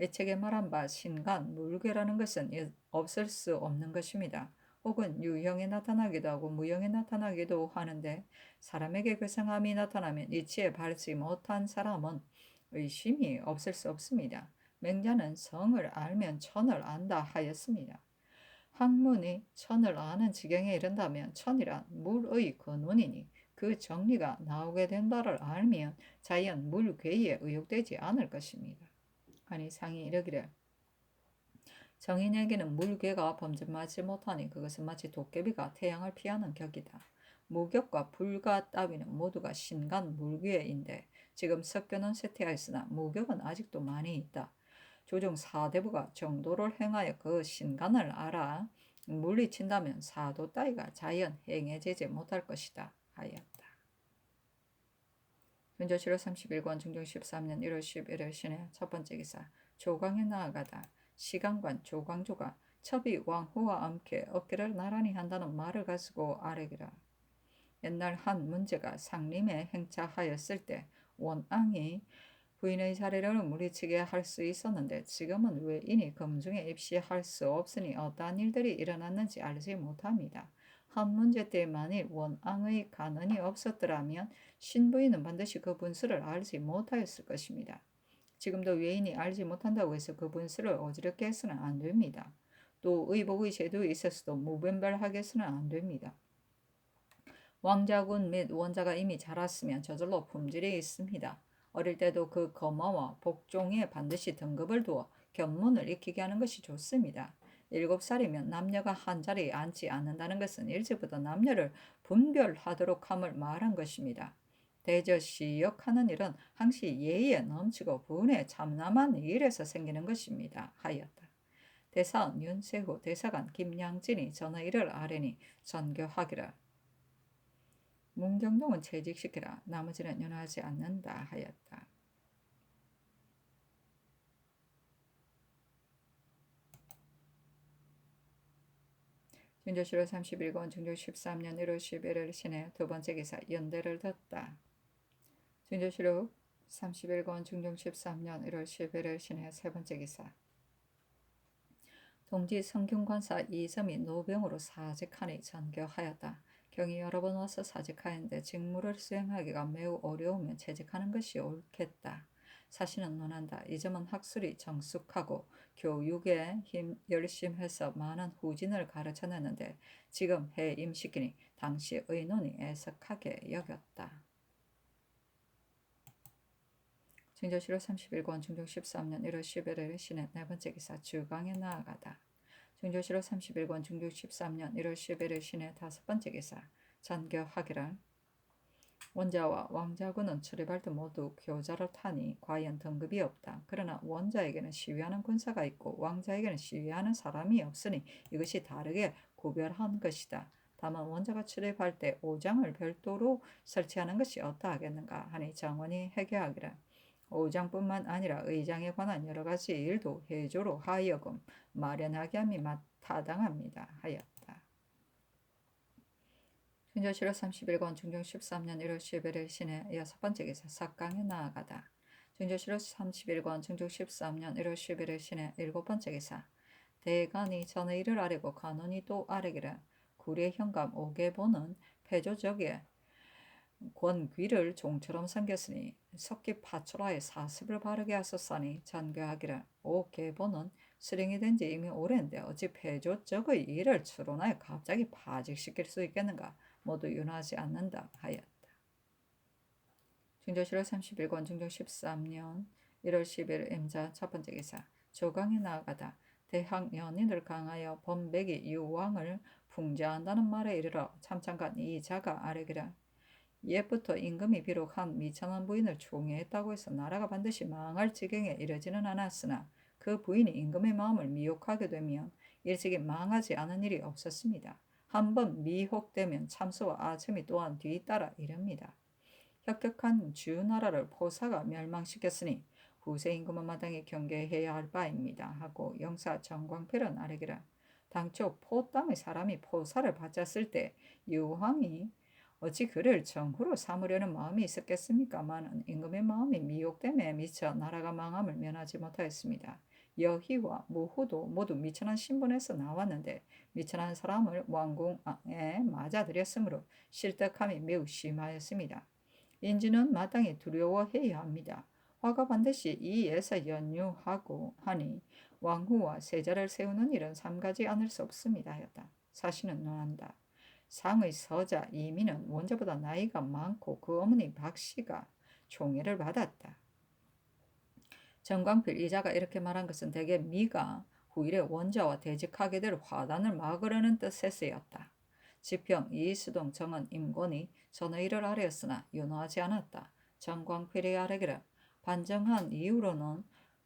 이 책에 말한 바 신간, 물괴라는 것은 없을 수 없는 것입니다. 혹은 유형에 나타나기도 하고 무형에 나타나기도 하는데 사람에게 괴상함이 나타나면 이치에 바르지 못한 사람은 의심이 없을 수 없습니다. 맹자는 성을 알면 천을 안다 하였습니다. 학문이 천을 아는 지경에 이른다면 천이란 물의 근원이니 그 정리가 나오게 된 바를 알면 자연 물괴에 의혹되지 않을 것입니다. 하니 상이 이르기를 정인에게는 물괴가 범접하지 못하니 그것은 마치 도깨비가 태양을 피하는 격이다. 무격과 불가 따위는 모두가 신간 물괴인데 지금 섞여는 쇠퇴하였으나 무격은 아직도 많이 있다. 조정 사대부가 정도를 행하여 그 신간을 알아 물리친다면 사도 따위가 자연 행해지지 못할 것이다 하였다. 현조실로 31권 중종 13년 1월 11일 신의 첫 번째 기사 조광에 나아가다 시간관 조광조가 첩이 왕후와 함께 어깨를 나란히 한다는 말을 가지고 아뢰기라. 옛날 한 문제가 상림에 행차하였을 때 원앙이 부인의 자리를 물리치게 할 수 있었는데 지금은 외인이 검중에 입시할 수 없으니 어떠한 일들이 일어났는지 알지 못합니다. 한 문제 때 만일 원앙의 간언이 없었더라면 신부인은 반드시 그 분수를 알지 못하였을 것입니다. 지금도 외인이 알지 못한다고 해서 그 분수를 어지럽게 해서는 안 됩니다. 또 의복의 제도에 있어서도 무분별하게 해서는 안 됩니다. 왕자군 및 원자가 이미 자랐으면 저절로 품질이 있습니다. 어릴 때도 그 거마와 복종에 반드시 등급을 두어 견문을 익히게 하는 것이 좋습니다. 7살이면 남녀가 한 자리에 앉지 않는다는 것은 일찍부터 남녀를 분별하도록 함을 말한 것입니다. 대저시역하는 일은 항시 예의에 넘치고 분에 참남한 일에서 생기는 것입니다. 하였다. 대사원 윤세후, 대사관 김양진이 전하이를 아뢰니 전교하기를 문경동은 퇴직시키라. 나머지는 연하지 않는다 하였다. 중조실로 31권 중조 13년 1월 11일 신해 두 번째 기사 연대를 뒀다. 중조실로 31권 중종 13년 1월 11일 신해 세 번째 기사 동지 성균관사 이섬이 노병으로 사직하니 전교하였다. 경이 여러 번 와서 사직하였는데 직무를 수행하기가 매우 어려우면 퇴직하는 것이 옳겠다. 사실은 논한다. 이 점은 학술이 정숙하고 교육에 열심해서 많은 후진을 가르쳐냈는데 지금 해임시키니 당시 의논이 애석하게 여겼다. 중조실로 31권 중종 13년 1월 11일 신해 네 번째 기사 주강에 나아가다. 중조실로 31권 중종 13년 1월 11일 신해 다섯 번째 기사 전교하기를 원자와 왕자군은 출입할 때 모두 교자를 타니 과연 등급이 없다. 그러나 원자에게는 시위하는 군사가 있고 왕자에게는 시위하는 사람이 없으니 이것이 다르게 구별한 것이다. 다만 원자가 출입할 때 오장을 별도로 설치하는 것이 어떠하겠는가 하니 정원이 해결하기를 오장뿐만 아니라 의장에 관한 여러 가지 일도 해조로 하여금 마련하게 함이 타당합니다. 하였다. 중조실로 31권 중종 13년 1월 11일 신해 여섯 번째 기사 석강에 나아가다. 중조실로 31권 중종 13년 1월 11일 신해 일곱 번째 기사 대간이 전의 일을 아뢰고 간원이 또 아뢰기를 구례 현감 오계보는 폐조적에 권귀를 종처럼 섬겼으니 석기 파초라에 사습을 바르게 하셨사니 전교하기를 오계보는 수령이 된 지 이미 오래인데 어찌 폐조적의 일을 추론하여 갑자기 파직시킬 수 있겠는가. 모두 윤하지 않는다 하였다. 중조실로 31권 중종 13년 1월 10일 임자 첫 번째 기사 조강에 나아가다 대학 연인을 강하여 범백이 유왕을 풍자한다는 말에 이르러 참찬간 이자가 아뢰기를 옛부터 임금이 비록 한 미천한 부인을 총애했다고 해서 나라가 반드시 망할 지경에 이르지는 않았으나 그 부인이 임금의 마음을 미혹하게 되면 일찍이 망하지 않은 일이 없었습니다. 한번 미혹되면 참수와 아첨이 또한 뒤따라 이릅니다. 혁혁한 주나라를 포사가 멸망시켰으니 후세 임금은 마땅히 경계해야 할 바입니다. 하고 영사 정광필은 아뢰기를 당초 포 땅의 사람이 포사를 바쳤을 때 유황이 어찌 그를 정후로 삼으려는 마음이 있었겠습니까마는 임금의 마음이 미혹됨에 미쳐 나라가 망함을 면하지 못하였습니다. 여희와 모후도 모두 미천한 신분에서 나왔는데 미천한 사람을 왕궁에 맞아들였으므로 실덕함이 매우 심하였습니다. 인주는 마땅히 두려워해야 합니다. 화가 반드시 이에서 연유하고 하니 왕후와 세자를 세우는 일은 삼가지 않을 수 없습니다. 하였다. 사신은 논한다. 상의 서자 이민은 원자보다 나이가 많고 그 어머니 박씨가 총애를 받았다. 정광필 이자가 이렇게 말한 것은 대개 미가 후일에 원자와 대직하게 될 화단을 막으려는 뜻에서였다. 지평, 이수동, 정은, 임권이 전의를 아뢰었으나 윤호하지 않았다. 정광필이 아뢰기를 반정한 이후로는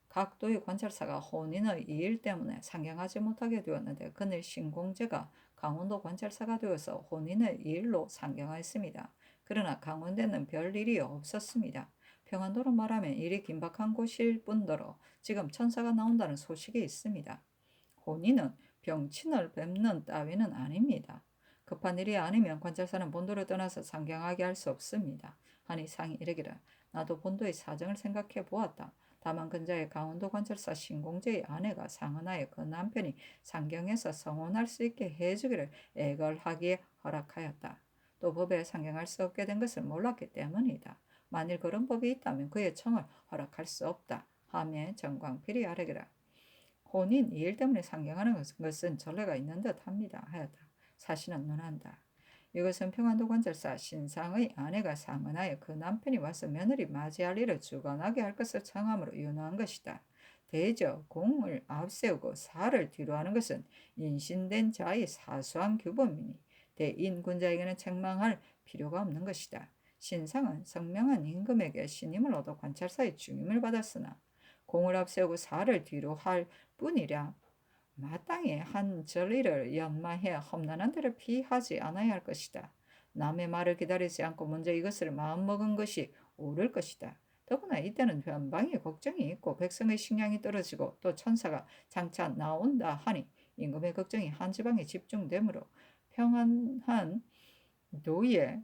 각도의 관찰사가 혼인의 이일 때문에 상경하지 못하게 되었는데 그늘 신공제가 강원도 관찰사가 되어서 혼인의 일로 상경하였습니다. 그러나 강원도는 별일이 없었습니다. 평안도로 말하면 일이 긴박한 곳일 뿐더러 지금 천사가 나온다는 소식이 있습니다. 혼인은 병친을 뵙는 따위는 아닙니다. 급한 일이 아니면 관찰사는 본도를 떠나서 상경하게 할 수 없습니다. 하니 상이 이르기를 나도 본도의 사정을 생각해 보았다. 다만 근자의 강원도 관찰사 신공제의 아내가 상언하여 그 남편이 상경해서 성혼할 수 있게 해주기를 애걸하기에 허락하였다. 또 법에 상경할 수 없게 된 것을 몰랐기 때문이다. 만일 그런 법이 있다면 그의 청을 허락할 수 없다 하며 정광필이 아뢰기라. 혼인 이 일 때문에 상경하는 것은 전례가 있는 듯 합니다 하였다. 사신은 논한다. 이것은 평안도 관절사 신상의 아내가 상언하여 그 남편이 와서 며느리 맞이할 일을 주관하게 할 것을 청함으로 윤호한 것이다. 대저 공을 앞세우고 사를 뒤로하는 것은 인신된 자의 사소한 규범이니 대인군자에게는 책망할 필요가 없는 것이다. 신상은 성명한 임금에게 신임을 얻어 관찰사의 중임을 받았으나 공을 앞세우고 사를 뒤로 할 뿐이랴 마땅히 한 전리를 연마해 험난한 데를 피하지 않아야 할 것이다. 남의 말을 기다리지 않고 먼저 이것을 마음먹은 것이 옳을 것이다. 더구나 이때는 변방의 걱정이 있고 백성의 식량이 떨어지고 또 천사가 장차 나온다 하니 임금의 걱정이 한 지방에 집중되므로 평안한 도에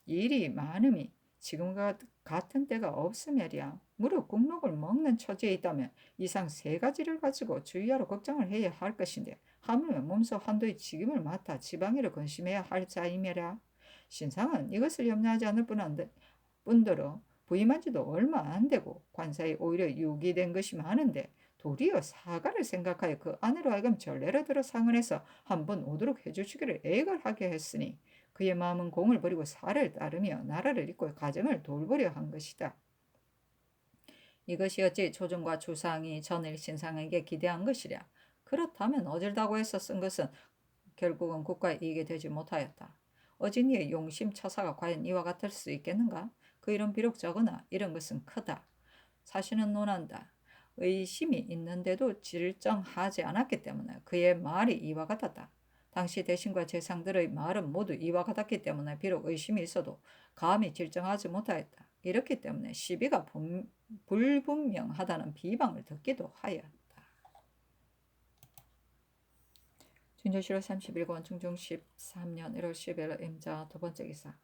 일이 많음이 지금과 같은 때가 없으며랴. 무릇 국록을 먹는 처지에 있다면 이상 세 가지를 가지고 주의하러 걱정을 해야 할 것인데 하물며 몸소 한도의 직임을 맡아 지방일을 건심해야 할 자이며랴. 신상은 이것을 염려하지 않을 뿐더러 부임한 지도 얼마 안 되고 관사에 오히려 유기된 것이 많은데 도리어 사가를 생각하여 그 아내로 하여금 전례를 들어 상언해서 한번 오도록 해주시기를 애걸하게 했으니 그의 마음은 공을 버리고 사를 따르며 나라를 잇고 가정을 돌보려 한 것이다. 이것이 어찌 조정과 주상이 전일 신상에게 기대한 것이랴. 그렇다면 어질다고 해서 쓴 것은 결국은 국가에 이익이 되지 못하였다. 어진이의 용심 처사가 과연 이와 같을 수 있겠는가? 그 일은 비록 적으나 이런 것은 크다. 사실은 논한다. 의심이 있는데도 질정하지 않았기 때문에 그의 말이 이와 같았다. 당시 대신과 재상들의 말은 모두 이와 같았기 때문에 비록 의심이 있어도 감히 질정하지 못하였다. 이렇기 때문에 시비가 불분명하다는 비방을 듣기도 하였다. 준조실록 31권 중종 13년 1월 10일 임자 두 번째 기사.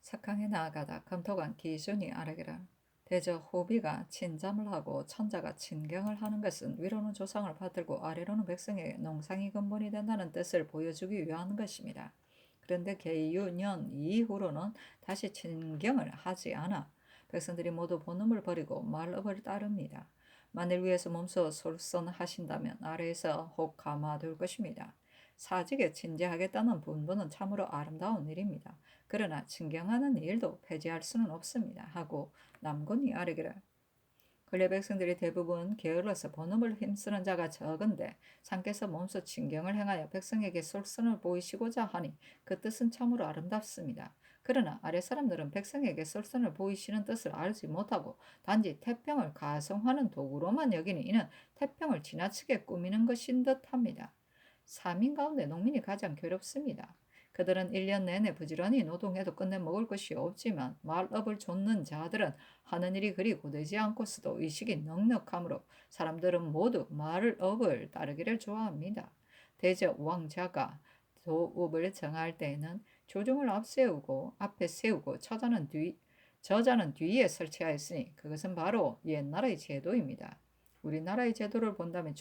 석항에 나아가다 검토관 기준이 아뢰기라. 대저 호비가 친잠을 하고 천자가 친경을 하는 것은 위로는 조상을 받들고 아래로는 백성에게 농상이 근본이 된다는 뜻을 보여주기 위한 것입니다. 그런데 계유년 이후로는 다시 친경을 하지 않아 백성들이 모두 본음을 버리고 말업을 따릅니다. 만일 위에서 몸소 솔선하신다면 아래에서 혹 감화될 것입니다. 사직에 친제하겠다는 분부는 참으로 아름다운 일입니다. 그러나 친경하는 일도 폐지할 수는 없습니다. 하고 남군이 아뢰기를. 근래 백성들이 대부분 게을러서 번음을 힘쓰는 자가 적은데 상께서 몸소 친경을 행하여 백성에게 솔선을 보이시고자 하니 그 뜻은 참으로 아름답습니다. 그러나 아래 사람들은 백성에게 솔선을 보이시는 뜻을 알지 못하고 단지 태평을 가성하는 도구로만 여기니 이는 태평을 지나치게 꾸미는 것인 듯합니다. 사민 가운데 농민이 가장 괴롭습니다. 그들은 1년 내내 부지런히 노동해도 끝내 먹을 것이 없지만 말업을 좇는 자들은 하는 일이 그리 고되지 않고서도 의식이 넉넉하므로 사람들은 모두 말업을 따르기를 좋아합니다. 대저 왕자가 도읍을 정할 때에는 조종을 앞에 세우고 저자는 뒤에 설치하였으니 그것은 바로 옛날의 제도입니다. 우리나라의 제도를 본다면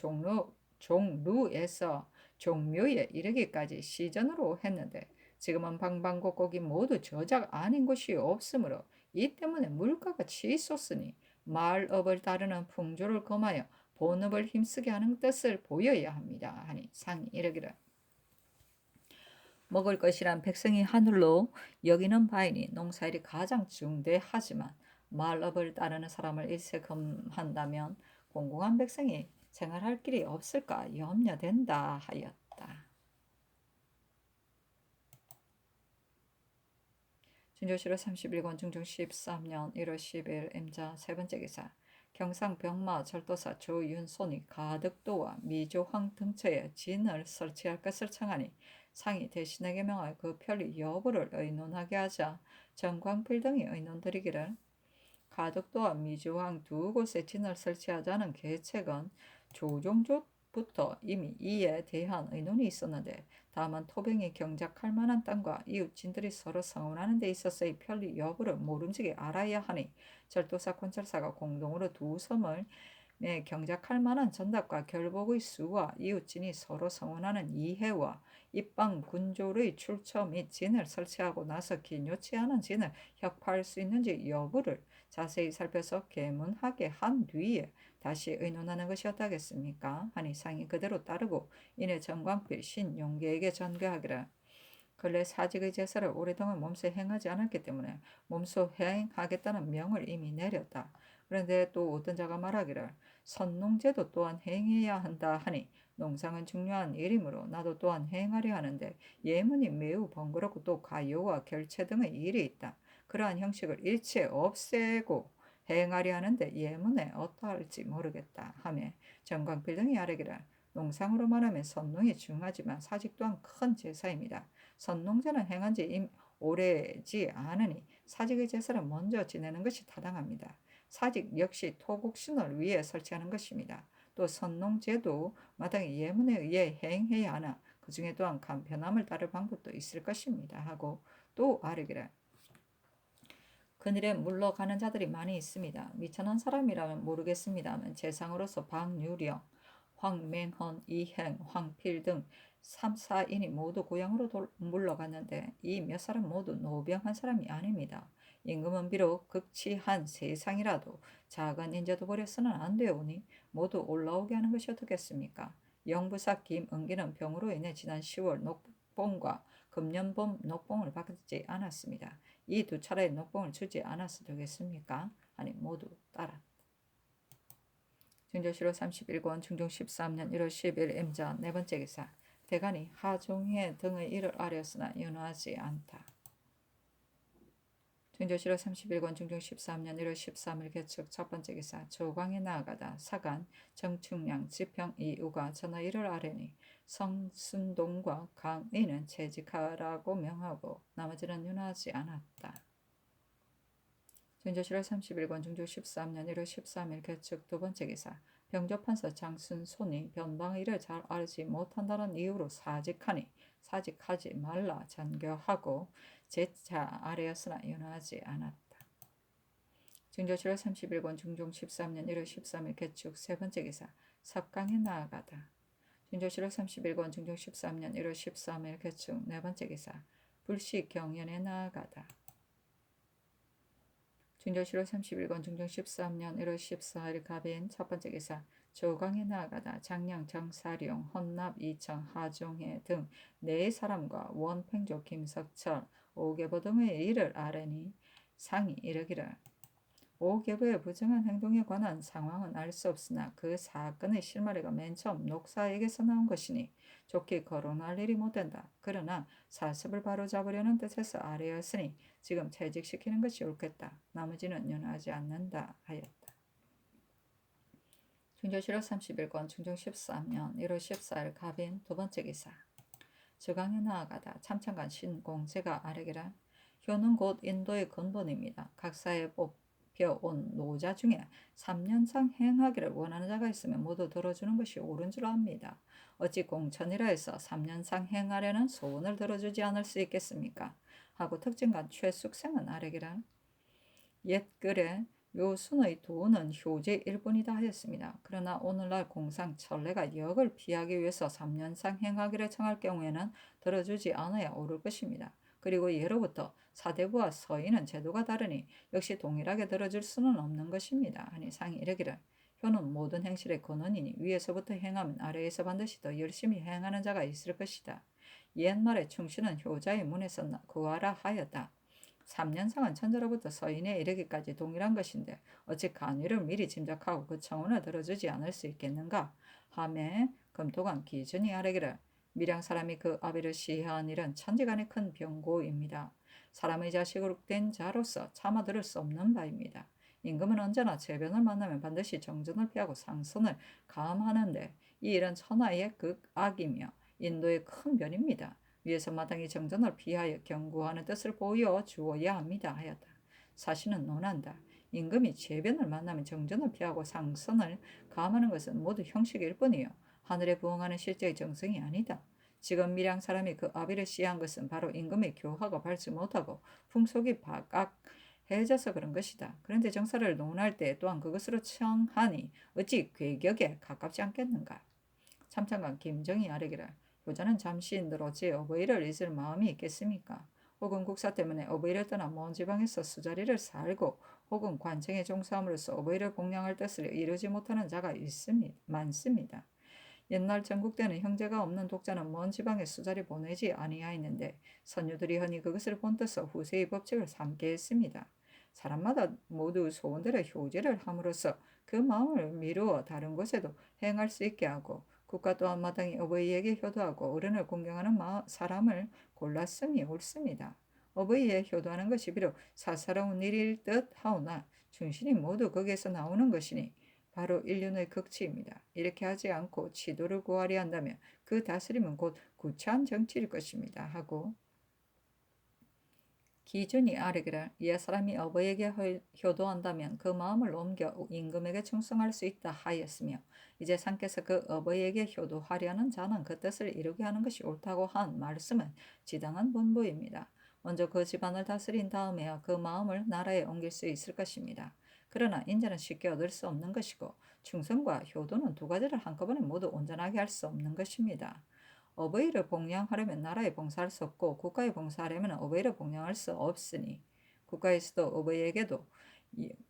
종루에서 종묘에 이르기까지 시전으로 했는데 지금은 방방곡곡이 모두 저작 아닌 곳이 없으므로 이 때문에 물가가 치솟으니 말업을 따르는 풍조를 금하여 본업을 힘쓰게 하는 뜻을 보여야 합니다. 하니 상이 이르기를. 먹을 것이란 백성이 하늘로 여기는 바이니 농사일이 가장 중대하지만 말업을 따르는 사람을 일세금한다면 공공한 백성이 생활할 길이 없을까 염려된다 하였다. 준조실록 31권 중종 13년 1월 10일 임자 세 번째 기사. 경상병마 절도사 조윤손이 가덕도와 미조황 등처에 진을 설치할 것을 청하니 상이 대신에게 명하여 그 편리 여부를 의논하게 하자 정광필 등이 의논드리기를. 가덕도와 미주황 두 곳에 진을 설치하자는 계책은 조종조부터 이미 이에 대한 의논이 있었는데 다만 토병이 경작할 만한 땅과 이웃진들이 서로 성원하는 데 있어서의 편리 여부를 모름지게 알아야 하니 절도사 관찰사가 공동으로 두 섬을 경작할 만한 전답과 결복의 수와 이웃진이 서로 성원하는 이해와 입방 군졸의 출처 및 진을 설치하고 나서 기묘치 않은 진을 혁파할 수 있는지 여부를 자세히 살펴서 계문하게 한 뒤에 다시 의논하는 것이었다겠습니까? 하니 상이 그대로 따르고 이내 정광필 신용계에게 전교하기를 근래 사직의 제사를 오랫동안 몸소 행하지 않았기 때문에 몸소 행하겠다는 명을 이미 내렸다. 그런데 또 어떤 자가 말하기를 선농제도 또한 행해야 한다 하니 농상은 중요한 일이므로 나도 또한 행하려 하는데 예문이 매우 번거롭고 또 가요와 결체 등의 일이 있다. 그러한 형식을 일체 없애고 행하려 하는데 예문에 어떠할지 모르겠다 하며 정광필 등이 아뢰기를 농상으로 말하면 선농이 중하지만 사직 또한 큰 제사입니다. 선농제는 행한 지 오래지 않으니 사직의 제사를 먼저 지내는 것이 타당합니다. 사직 역시 토국신을 위해 설치하는 것입니다. 또 선농제도 마땅히 예문에 의해 행해야 하나 그 중에 또한 간편함을 따를 방법도 있을 것입니다. 하고 또 아뢰기를 그늘에 물러가는 자들이 많이 있습니다. 미천한 사람이라면 모르겠습니다만 재상으로서 박유령, 황맹헌, 이행, 황필 등 3, 4인이 모두 고향으로 물러갔는데 이 몇 사람 모두 노병한 사람이 아닙니다. 임금은 비록 극치한 세상이라도 작은 인재도 버려서는 안 되오니 모두 올라오게 하는 것이 어떻겠습니까? 영부사 김은기는 병으로 인해 지난 10월 녹봉과 금년봄 녹봉을 받지 않았습니다. 이 두 차례의 녹봉을 주지 않아서 되겠습니까? 아니 모두 따라. 증조실록 31권 중종 13년 1월 10일 임자 네 번째 기사 대간이 하종회 등의 일을 아뢰었으나 연호하지 않다. 증조실록 31권 중종 13년 1월 13일 개축 첫 번째 기사 조광에 나아가다 사간 정충량 지평 이우가 전하 일을 아뢰니 성순동과 강의는 채직하라고 명하고 나머지는 윤하지 않았다. 증조실록 31권 중종 13년 1월 13일 개축 두 번째 기사 병조판서 장순손이 변방의 일을 잘 알지 못한다는 이유로 사직하니 사직하지 말라 전교하고 제차 아래였으나 윤하지 않았다. 증조실록 31권 중종 13년 1월 13일 개축 세 번째 기사 석강에 나아가다. 증조실록 31권 중종 13년 1월 13일 개축 네 번째 기사 불식 경연에 나아가다. 증조실록 31권 중종 13년 1월 14일 갑인 첫 번째 기사 조광에 나아가다 장량 정사룡 헌납 이청 하종회 등 네 사람과 원팽조 김석철 오계보 등의 일을 아뢰니 상이 이르기를 오계보의 부정한 행동에 관한 상황은 알 수 없으나 그 사건의 실마리가 맨 처음 녹사에게서 나온 것이니 좋게 거론할 일이 못된다. 그러나 사습을 바로잡으려는 뜻에서 아뢰었으니 지금 퇴직시키는 것이 옳겠다. 나머지는 연하지 않는다 하였다. 증조실록 31권 중종 13년 1월 14일 갑인 두 번째 기사 저강에 나아가다 참찬관 신공제가 아뢰기라 효는 곧 인도의 근본입니다. 각사에 뽑혀온 노자 중에 3년상 행하기를 원하는 자가 있으면 모두 들어주는 것이 옳은 줄 압니다. 어찌 공천이라 해서 3년상 행하려는 소원을 들어주지 않을 수 있겠습니까? 하고 특징관 최숙생은 아뢰기라 옛글에 묘순의 도는 효제 일본이다 하였습니다. 그러나 오늘날 공상 천례가 역을 피하기 위해서 3년상 행하기를 청할 경우에는 들어주지 않아야 옳을 것입니다. 그리고 예로부터 사대부와 서인은 제도가 다르니 역시 동일하게 들어줄 수는 없는 것입니다. 하니 상이 이르기를 효는 모든 행실의 근원이니 위에서부터 행하면 아래에서 반드시 더 열심히 행하는 자가 있을 것이다. 옛말에 충신은 효자의 문에서 구하라 하였다. 3년상은 천자로부터 서인에 이르기까지 동일한 것인데 어찌 간위를 미리 짐작하고 그 청혼을 들어주지 않을 수 있겠는가 하매 금토관 기준이 아뢰기를 밀양 사람이 그 아비를 시해한 일은 천지간의 큰 병고입니다. 사람의 자식으로 된 자로서 차마 들을 수 없는 바입니다. 임금은 언제나 재변을 만나면 반드시 정전을 피하고 상선을 감하는데 이 일은 천하의 극악이며 인도의 큰 변입니다. 위에서 마땅히 정전을 피하여 경고하는 뜻을 보여 주어야 합니다 하였다. 사실은 논한다. 임금이 재변을 만나면 정전을 피하고 상선을 감하는 것은 모두 형식일 뿐이요 하늘에 부응하는 실제의 정성이 아니다. 지금 밀양 사람이 그 아비를 시해한 것은 바로 임금의 교화가 밟지 못하고 풍속이 박악해져서 그런 것이다. 그런데 정사를 논할 때 또한 그것으로 청하니 어찌 괴격에 가깝지 않겠는가. 참찬관 김정이 아뢰기를 효자는 잠시 늘어지 어버이를 잊을 마음이 있겠습니까? 혹은 국사 때문에 어버이를 떠나 먼 지방에서 수자리를 살고 혹은 관청에 종사함으로써 어버이를 복양할 뜻을 이루지 못하는 자가 많습니다. 옛날 전국 때는 형제가 없는 독자는 먼 지방에 수자리 보내지 아니하였는데 선유들이 흔히 그것을 본떠서 후세의 법칙을 삼게 했습니다. 사람마다 모두 소원대로 효제를 함으로써 그 마음을 미루어 다른 곳에도 행할 수 있게 하고 국가 또한 마땅히 어버이에게 효도하고 어른을 공경하는 사람을 골랐음이 옳습니다. 어버이에 효도하는 것이 비록 사사로운 일일 듯 하오나 충신이 모두 거기에서 나오는 것이니 바로 인륜의 극치입니다. 이렇게 하지 않고 치도를 구하려 한다면 그 다스림은 곧 구차한 정치일 것입니다. 하고 기준이 아르기를 옛사람이 어버이에게 효도한다면 그 마음을 옮겨 임금에게 충성할 수 있다 하였으며 이제 상께서 그 어버이에게 효도하려는 자는 그 뜻을 이루게 하는 것이 옳다고 한 말씀은 지당한 본보입니다. 먼저 그 집안을 다스린 다음에야 그 마음을 나라에 옮길 수 있을 것입니다. 그러나 인자는 쉽게 얻을 수 없는 것이고 충성과 효도는 두 가지를 한꺼번에 모두 온전하게 할 수 없는 것입니다. 어버이를 봉양하려면 나라에 봉사할 수 없고 국가에 봉사하려면 어버이를 봉양할 수 없으니 국가에서도 어버이에게도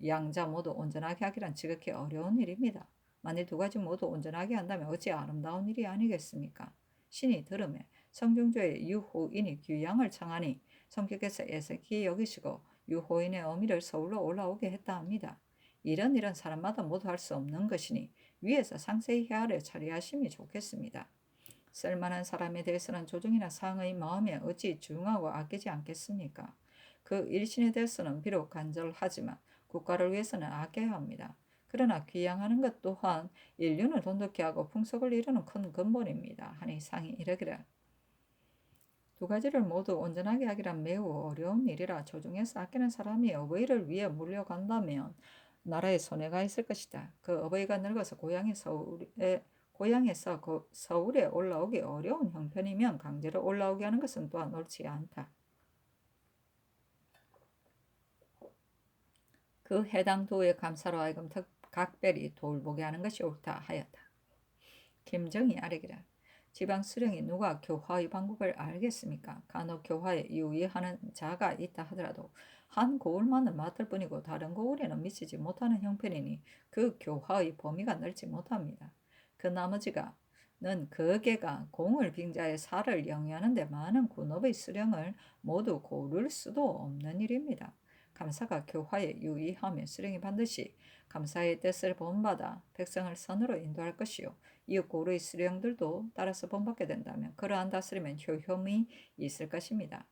양자 모두 온전하게 하기란 지극히 어려운 일입니다. 만일 두 가지 모두 온전하게 한다면 어찌 아름다운 일이 아니겠습니까? 신이 들음에 성중조의 유호인이 귀양을 청하니 성격에서 애석히 여기시고 유호인의 어미를 서울로 올라오게 했다 합니다. 이런 일은 사람마다 모두 할 수 없는 것이니 위에서 상세히 헤아려 처리하심이 좋겠습니다. 쓸만한 사람에 대해서는 조정이나 상의 마음에 어찌 중하고 아끼지 않겠습니까? 그 일신에 대해서는 비록 간절하지만 국가를 위해서는 아껴야 합니다. 그러나 귀양하는 것 또한 인륜을 돈독히 하고 풍속을 이루는 큰 근본입니다. 하니 상이 이르기를 두 가지를 모두 온전하게 하기란 매우 어려운 일이라 조중에서 아끼는 사람이 어버이를 위해 물려간다면 나라에 손해가 있을 것이다. 그 어버이가 늙어서 고향에서 서울에 올라오기 어려운 형편이면 강제로 올라오게 하는 것은 또한 옳지 않다. 그 해당 도의 감사로 하여금 각별히 돌보게 하는 것이 옳다 하였다. 김정이 아뢰기를 지방 수령이 누가 교화의 방법을 알겠습니까? 간혹 교화에 유의하는 자가 있다 하더라도 한 고을만을 맡을 뿐이고 다른 고을에는 미치지 못하는 형편이니 그 교화의 범위가 넓지 못합니다. 그 나머지가 는 거개가 공을 빙자해 살을 영위하는 데 많은 군업의 수령을 모두 고를 수도 없는 일입니다. 감사가 교화에 유의하면 수령이 반드시 감사의 뜻을 본받아 백성을 선으로 인도할 것이요 이웃 고르의 수령들도 따라서 본받게 된다면 그러한 다스림엔 효험이 있을 것입니다.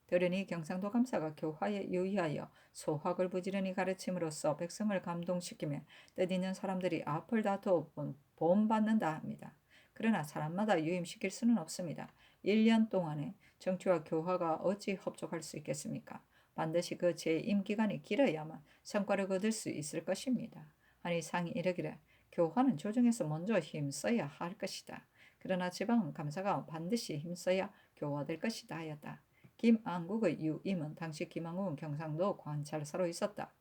들으니 경상도 감사가 교화에 유의하여 소학을 부지런히 가르침으로써 백성을 감동시키며 뜻있는 사람들이 앞을 다투어 본받는다 합니다. 그러나 사람마다 유임시킬 수는 없습니다. 1년 동안에 정치와 교화가 어찌 협족할 수 있겠습니까? 반드시 그 재임 기간이 길어야만 성과를 거둘 수 있을 것입니다. 하니 상이 이르기를 교화는 조정에서 먼저 힘써야 할 것이다. 그러나 지방 감사가 반드시 힘써야 교화될 것이다 하였다. 김안국의 유임은 당시 김안국은 경상도 관찰사로 있었다.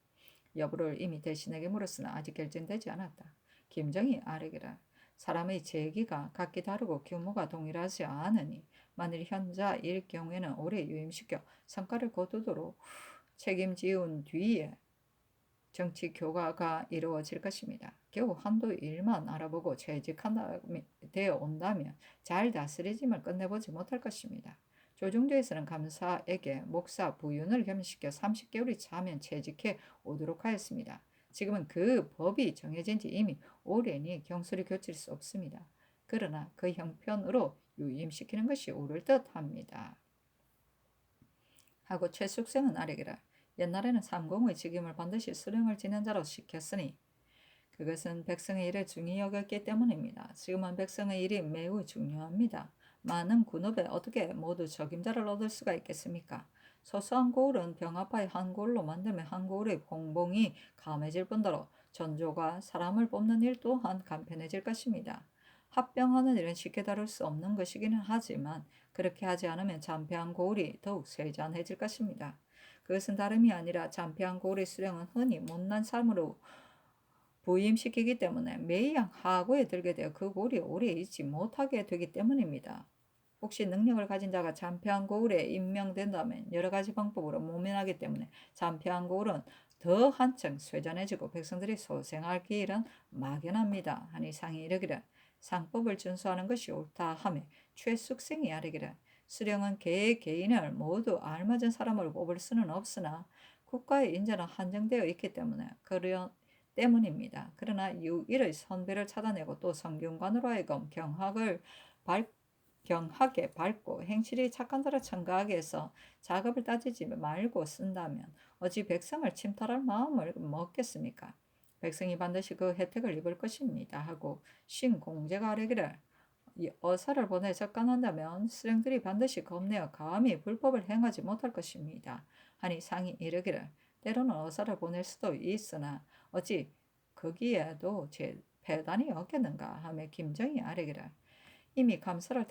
여부를 이미 대신에게 물었으나 아직 결정되지 않았다. 김정이 아뢰기라 사람의 재기가 각기 다르고 규모가 동일하지 않으니 만일 현자일 경우에는 오래 유임시켜 성과를 거두도록 책임지운 뒤에 정치 교과가 이루어질 것입니다. 겨우 한두 일만 알아보고 되어 온다면 잘 다스리짐을 끝내보지 못할 것입니다. 조중조에서는 감사에게 목사 부윤을 겸시켜 30개월이 차면 채직해 오도록 하였습니다. 지금은 그 법이 정해진 지 이미 오래니 경솔이 교칠 수 없습니다. 그러나 그 형편으로 유임시키는 것이 옳을 듯합니다. 하고 최숙생은 아뢰기라 옛날에는 삼공의 직임을 반드시 수령을 지낸 자로 시켰으니 그것은 백성의 일을 중히 여겼기 때문입니다. 지금은 백성의 일이 매우 중요합니다. 많은 군업에 어떻게 모두 적임자를 얻을 수가 있겠습니까? 소소한 고을은 병아파의 한 고을로 만들면 한 고을의 공봉이 감해질 뿐더러 전조가 사람을 뽑는 일 또한 간편해질 것입니다. 합병하는 일은 쉽게 다룰 수 없는 것이기는 하지만 그렇게 하지 않으면 잔폐한 고을이 더욱 쇠잔해질 것입니다. 그것은 다름이 아니라 잔폐한 고을의 수령은 흔히 못난 삶으로 부임시키기 때문에 매양 하고에 들게 되어 그 고을이 오래 있지 못하게 되기 때문입니다. 혹시 능력을 가진 자가 잔표한 고을에 임명된다면 여러 가지 방법으로 모면하기 때문에 잔표한 고을은 더 한층 쇠잔해지고 백성들이 소생할 길은 막연합니다. 하니 상이 이르기를 상법을 준수하는 것이 옳다 하며 최숙생이 아뢰기를 수령은 개인을 모두 알맞은 사람으로 뽑을 수는 없으나 국가의 인재는 한정되어 있기 때문입니다. 그러나 유일의 선배를 찾아내고 또 성균관으로 하여금 경하게 밝고 행실이 착한 자를 첨가하게 해서 작업을 따지지 말고 쓴다면 어찌 백성을 침탈할 마음을 먹겠습니까? 백성이 반드시 그 혜택을 입을 것입니다. 하고 신공제가 아뢰기를 어사를 보내 접간한다면 수령들이 반드시 겁내어 감히 불법을 행하지 못할 것입니다. 하니 상이 이르기를 때로는 어사를 보낼 수도 있으나 어찌 거기에도 제 배단이 없겠는가 하며 김정이 아뢰기를 이미 감사를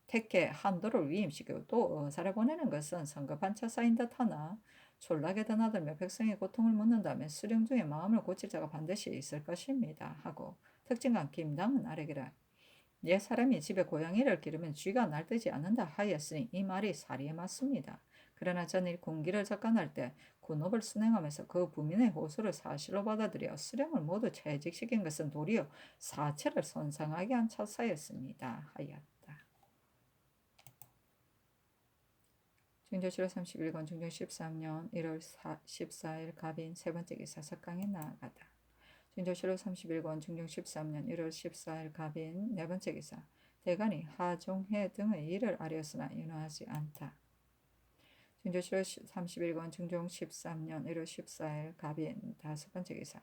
택해 한도를 위임시키고 또 어사를 보내는 것은 성급한 처사인 듯하나 졸라게 드나들며 백성의 고통을 묻는다면 수령 중에 마음을 고칠 자가 반드시 있을 것입니다. 하고 특징관 김당은 아뢰기를 옛 사람이 집에 고양이를 기르면 쥐가 날뛰지 않는다 하였으니 이 말이 사리에 맞습니다. 그러나 전일 공기를 접간할 때 군업을 순행하면서 그 부민의 호소를 사실로 받아들여 수령을 모두 퇴직시킨 것은 도리어 사체를 손상하게 한 처사였습니다. 하였다. 중조실록 31권 중조 13년 1월 14일 갑인 세 번째 기사 석강에 나아가다. 중조실록 31권 중종 13년 1월 14일 갑인 네 번째 기사 대간이 하종해 등의 일을 아뢰었으나 윤호하지 않다. 중조실록 31권 중종 13년 1월 14일 갑인 다섯 번째 기사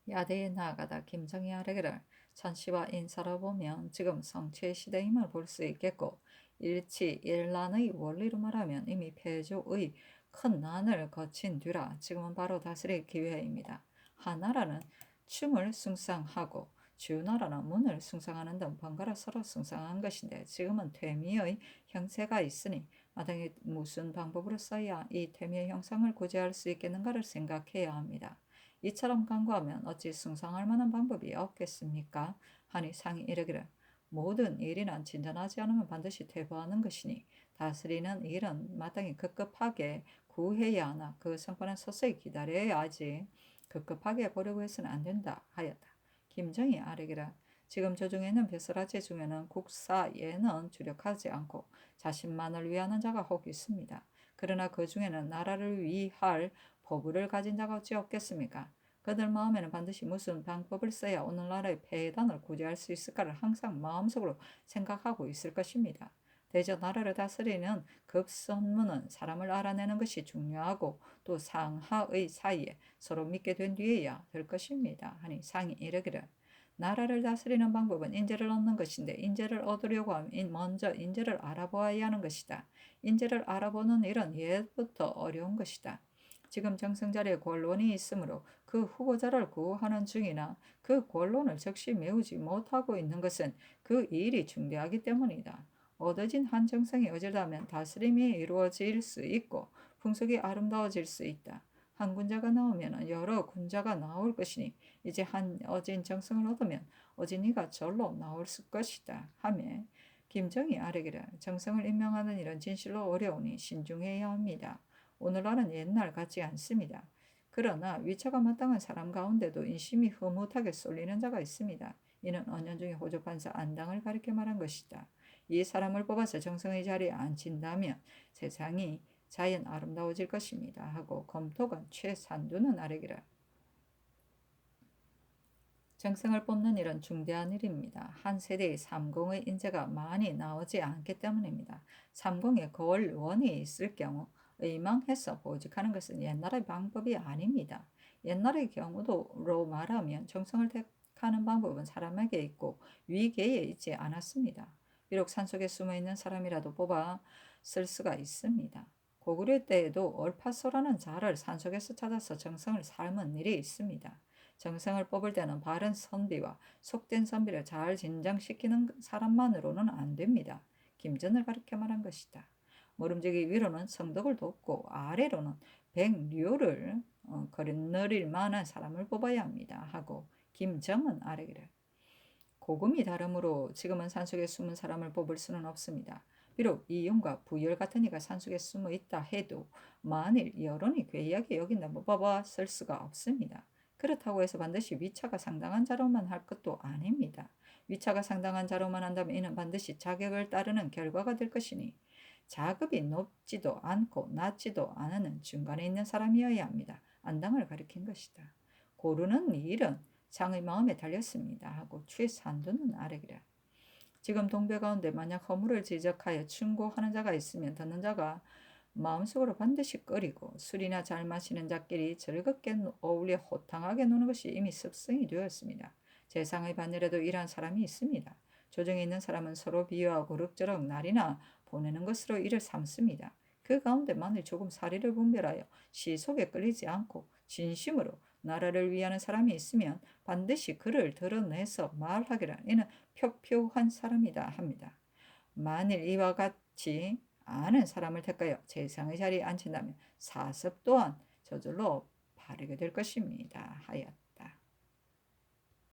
야대에 나아가다 김정희 아래기를 천시와 인사로 보면 지금 성취의 시대임을 볼 수 있겠고 일치일난의 원리로 말하면 이미 폐조의 큰 난을 거친 뒤라 지금은 바로 다스릴 기회입니다. 하나라는 춤을 숭상하고 주나라는 문을 숭상하는 등 번갈아 서로 숭상한 것인데 지금은 퇴미의 형세가 있으니 마땅히 무슨 방법으로 써야 이 퇴미의 형상을 구제할 수 있겠는가를 생각해야 합니다. 이처럼 간구하면 어찌 숭상할 만한 방법이 없겠습니까? 하니 상이 이르기를 모든 일이란 진전하지 않으면 반드시 퇴보하는 것이니 다스리는 일은 마땅히 급급하게 구해야 하나 그 성과는 서서히 기다려야 하지 급급하게 보려고 해서는 안 된다 하였다. 김정희 아뢰기라 지금 저 중에는 벼슬아재 중에는 국사에는 주력하지 않고 자신만을 위하는 자가 혹 있습니다. 그러나 그 중에는 나라를 위할 포부를 가진 자가 어찌 없겠습니까? 그들 마음에는 반드시 무슨 방법을 써야 오늘날의 폐단을 구제할 수 있을까를 항상 마음속으로 생각하고 있을 것입니다. 대저 나라를 다스리는 급선무는 사람을 알아내는 것이 중요하고 또 상하의 사이에 서로 믿게 된 뒤에야 될 것입니다. 하니 상이 이르기를 나라를 다스리는 방법은 인재를 얻는 것인데 인재를 얻으려고 하면 먼저 인재를 알아보아야 하는 것이다. 인재를 알아보는 일은 예부터 어려운 것이다. 지금 정승자리에 권론이 있으므로 그 후보자를 구하는 중이나 그 권론을 즉시 메우지 못하고 있는 것은 그 일이 중대하기 때문이다. 얻어진 한 정성이 어질다면 다스림이 이루어질 수 있고 풍속이 아름다워질 수 있다. 한 군자가 나오면 여러 군자가 나올 것이니 이제 한 어진 정성을 얻으면 어진 이가 절로 나올 것이다. 하며 김정희 아뢰기를 정성을 임명하는 일은 진실로 어려우니 신중해야 합니다. 오늘날은 옛날 같지 않습니다. 그러나 위처가 마땅한 사람 가운데도 인심이 흐뭇하게 쏠리는 자가 있습니다. 이는 언연중에 호조판사 안당을 가리켜 말한 것이다. 이 사람을 뽑아서 정성의 자리에 앉힌다면 세상이 자연 아름다워질 것입니다. 하고 검토관 최산두는 아뢰기를 정성을 뽑는 일은 중대한 일입니다. 한 세대의 삼공의 인재가 많이 나오지 않기 때문입니다. 삼공에 거원이 있을 경우 의망해서 보직하는 것은 옛날의 방법이 아닙니다. 옛날의 경우로 말하면 정성을 택하는 방법은 사람에게 있고 위계에 있지 않았습니다. 비록 산속에 숨어있는 사람이라도 뽑아 쓸 수가 있습니다. 고구려 때에도 얼파소라는 자를 산속에서 찾아서 정성을 삶은 일이 있습니다. 정성을 뽑을 때는 바른 선비와 속된 선비를 잘 진정시키는 사람만으로는 안 됩니다. 김전을 가리켜 말한 것이다. 모름지기 위로는 성덕을 돕고 아래로는 백류를 거느릴 만한 사람을 뽑아야 합니다. 하고 김정은 아래기를 복음이 다르므로 지금은 산속에 숨은 사람을 뽑을 수는 없습니다. 비록 이윤과 부열 같은 이가 산속에 숨어 있다 해도 만일 여론이 괴이하게 여긴다면 뽑아 쓸 수가 없습니다. 그렇다고 해서 반드시 위차가 상당한 자로만 할 것도 아닙니다. 위차가 상당한 자로만 한다면 이는 반드시 자격을 따르는 결과가 될 것이니 자급이 높지도 않고 낮지도 않은 중간에 있는 사람이어야 합니다. 안당을 가리킨 것이다. 고르는 일은 장의 마음에 달렸습니다 하고 최산두는 아래기라. 지금 동배 가운데 만약 허물을 지적하여 충고하는 자가 있으면 듣는 자가 마음속으로 반드시 끓이고 술이나 잘 마시는 자끼리 즐겁게 어울려 호탕하게 노는 것이 이미 습성이 되었습니다. 세상의 반열에도 이러한 사람이 있습니다. 조정에 있는 사람은 서로 비유하고 럭저럭 날이나 보내는 것으로 이를 삼습니다. 그 가운데 만일 조금 사리를 분별하여 시속에 끌리지 않고 진심으로 나라를 위하는 사람이 있으면 반드시 그를 드러내서 말하기라. 이는 표표한 사람이다 합니다. 만일 이와 같이 아는 사람을 택하여 제상의 자리에 앉힌다면 사습 또한 저절로 바르게 될 것입니다 하였다.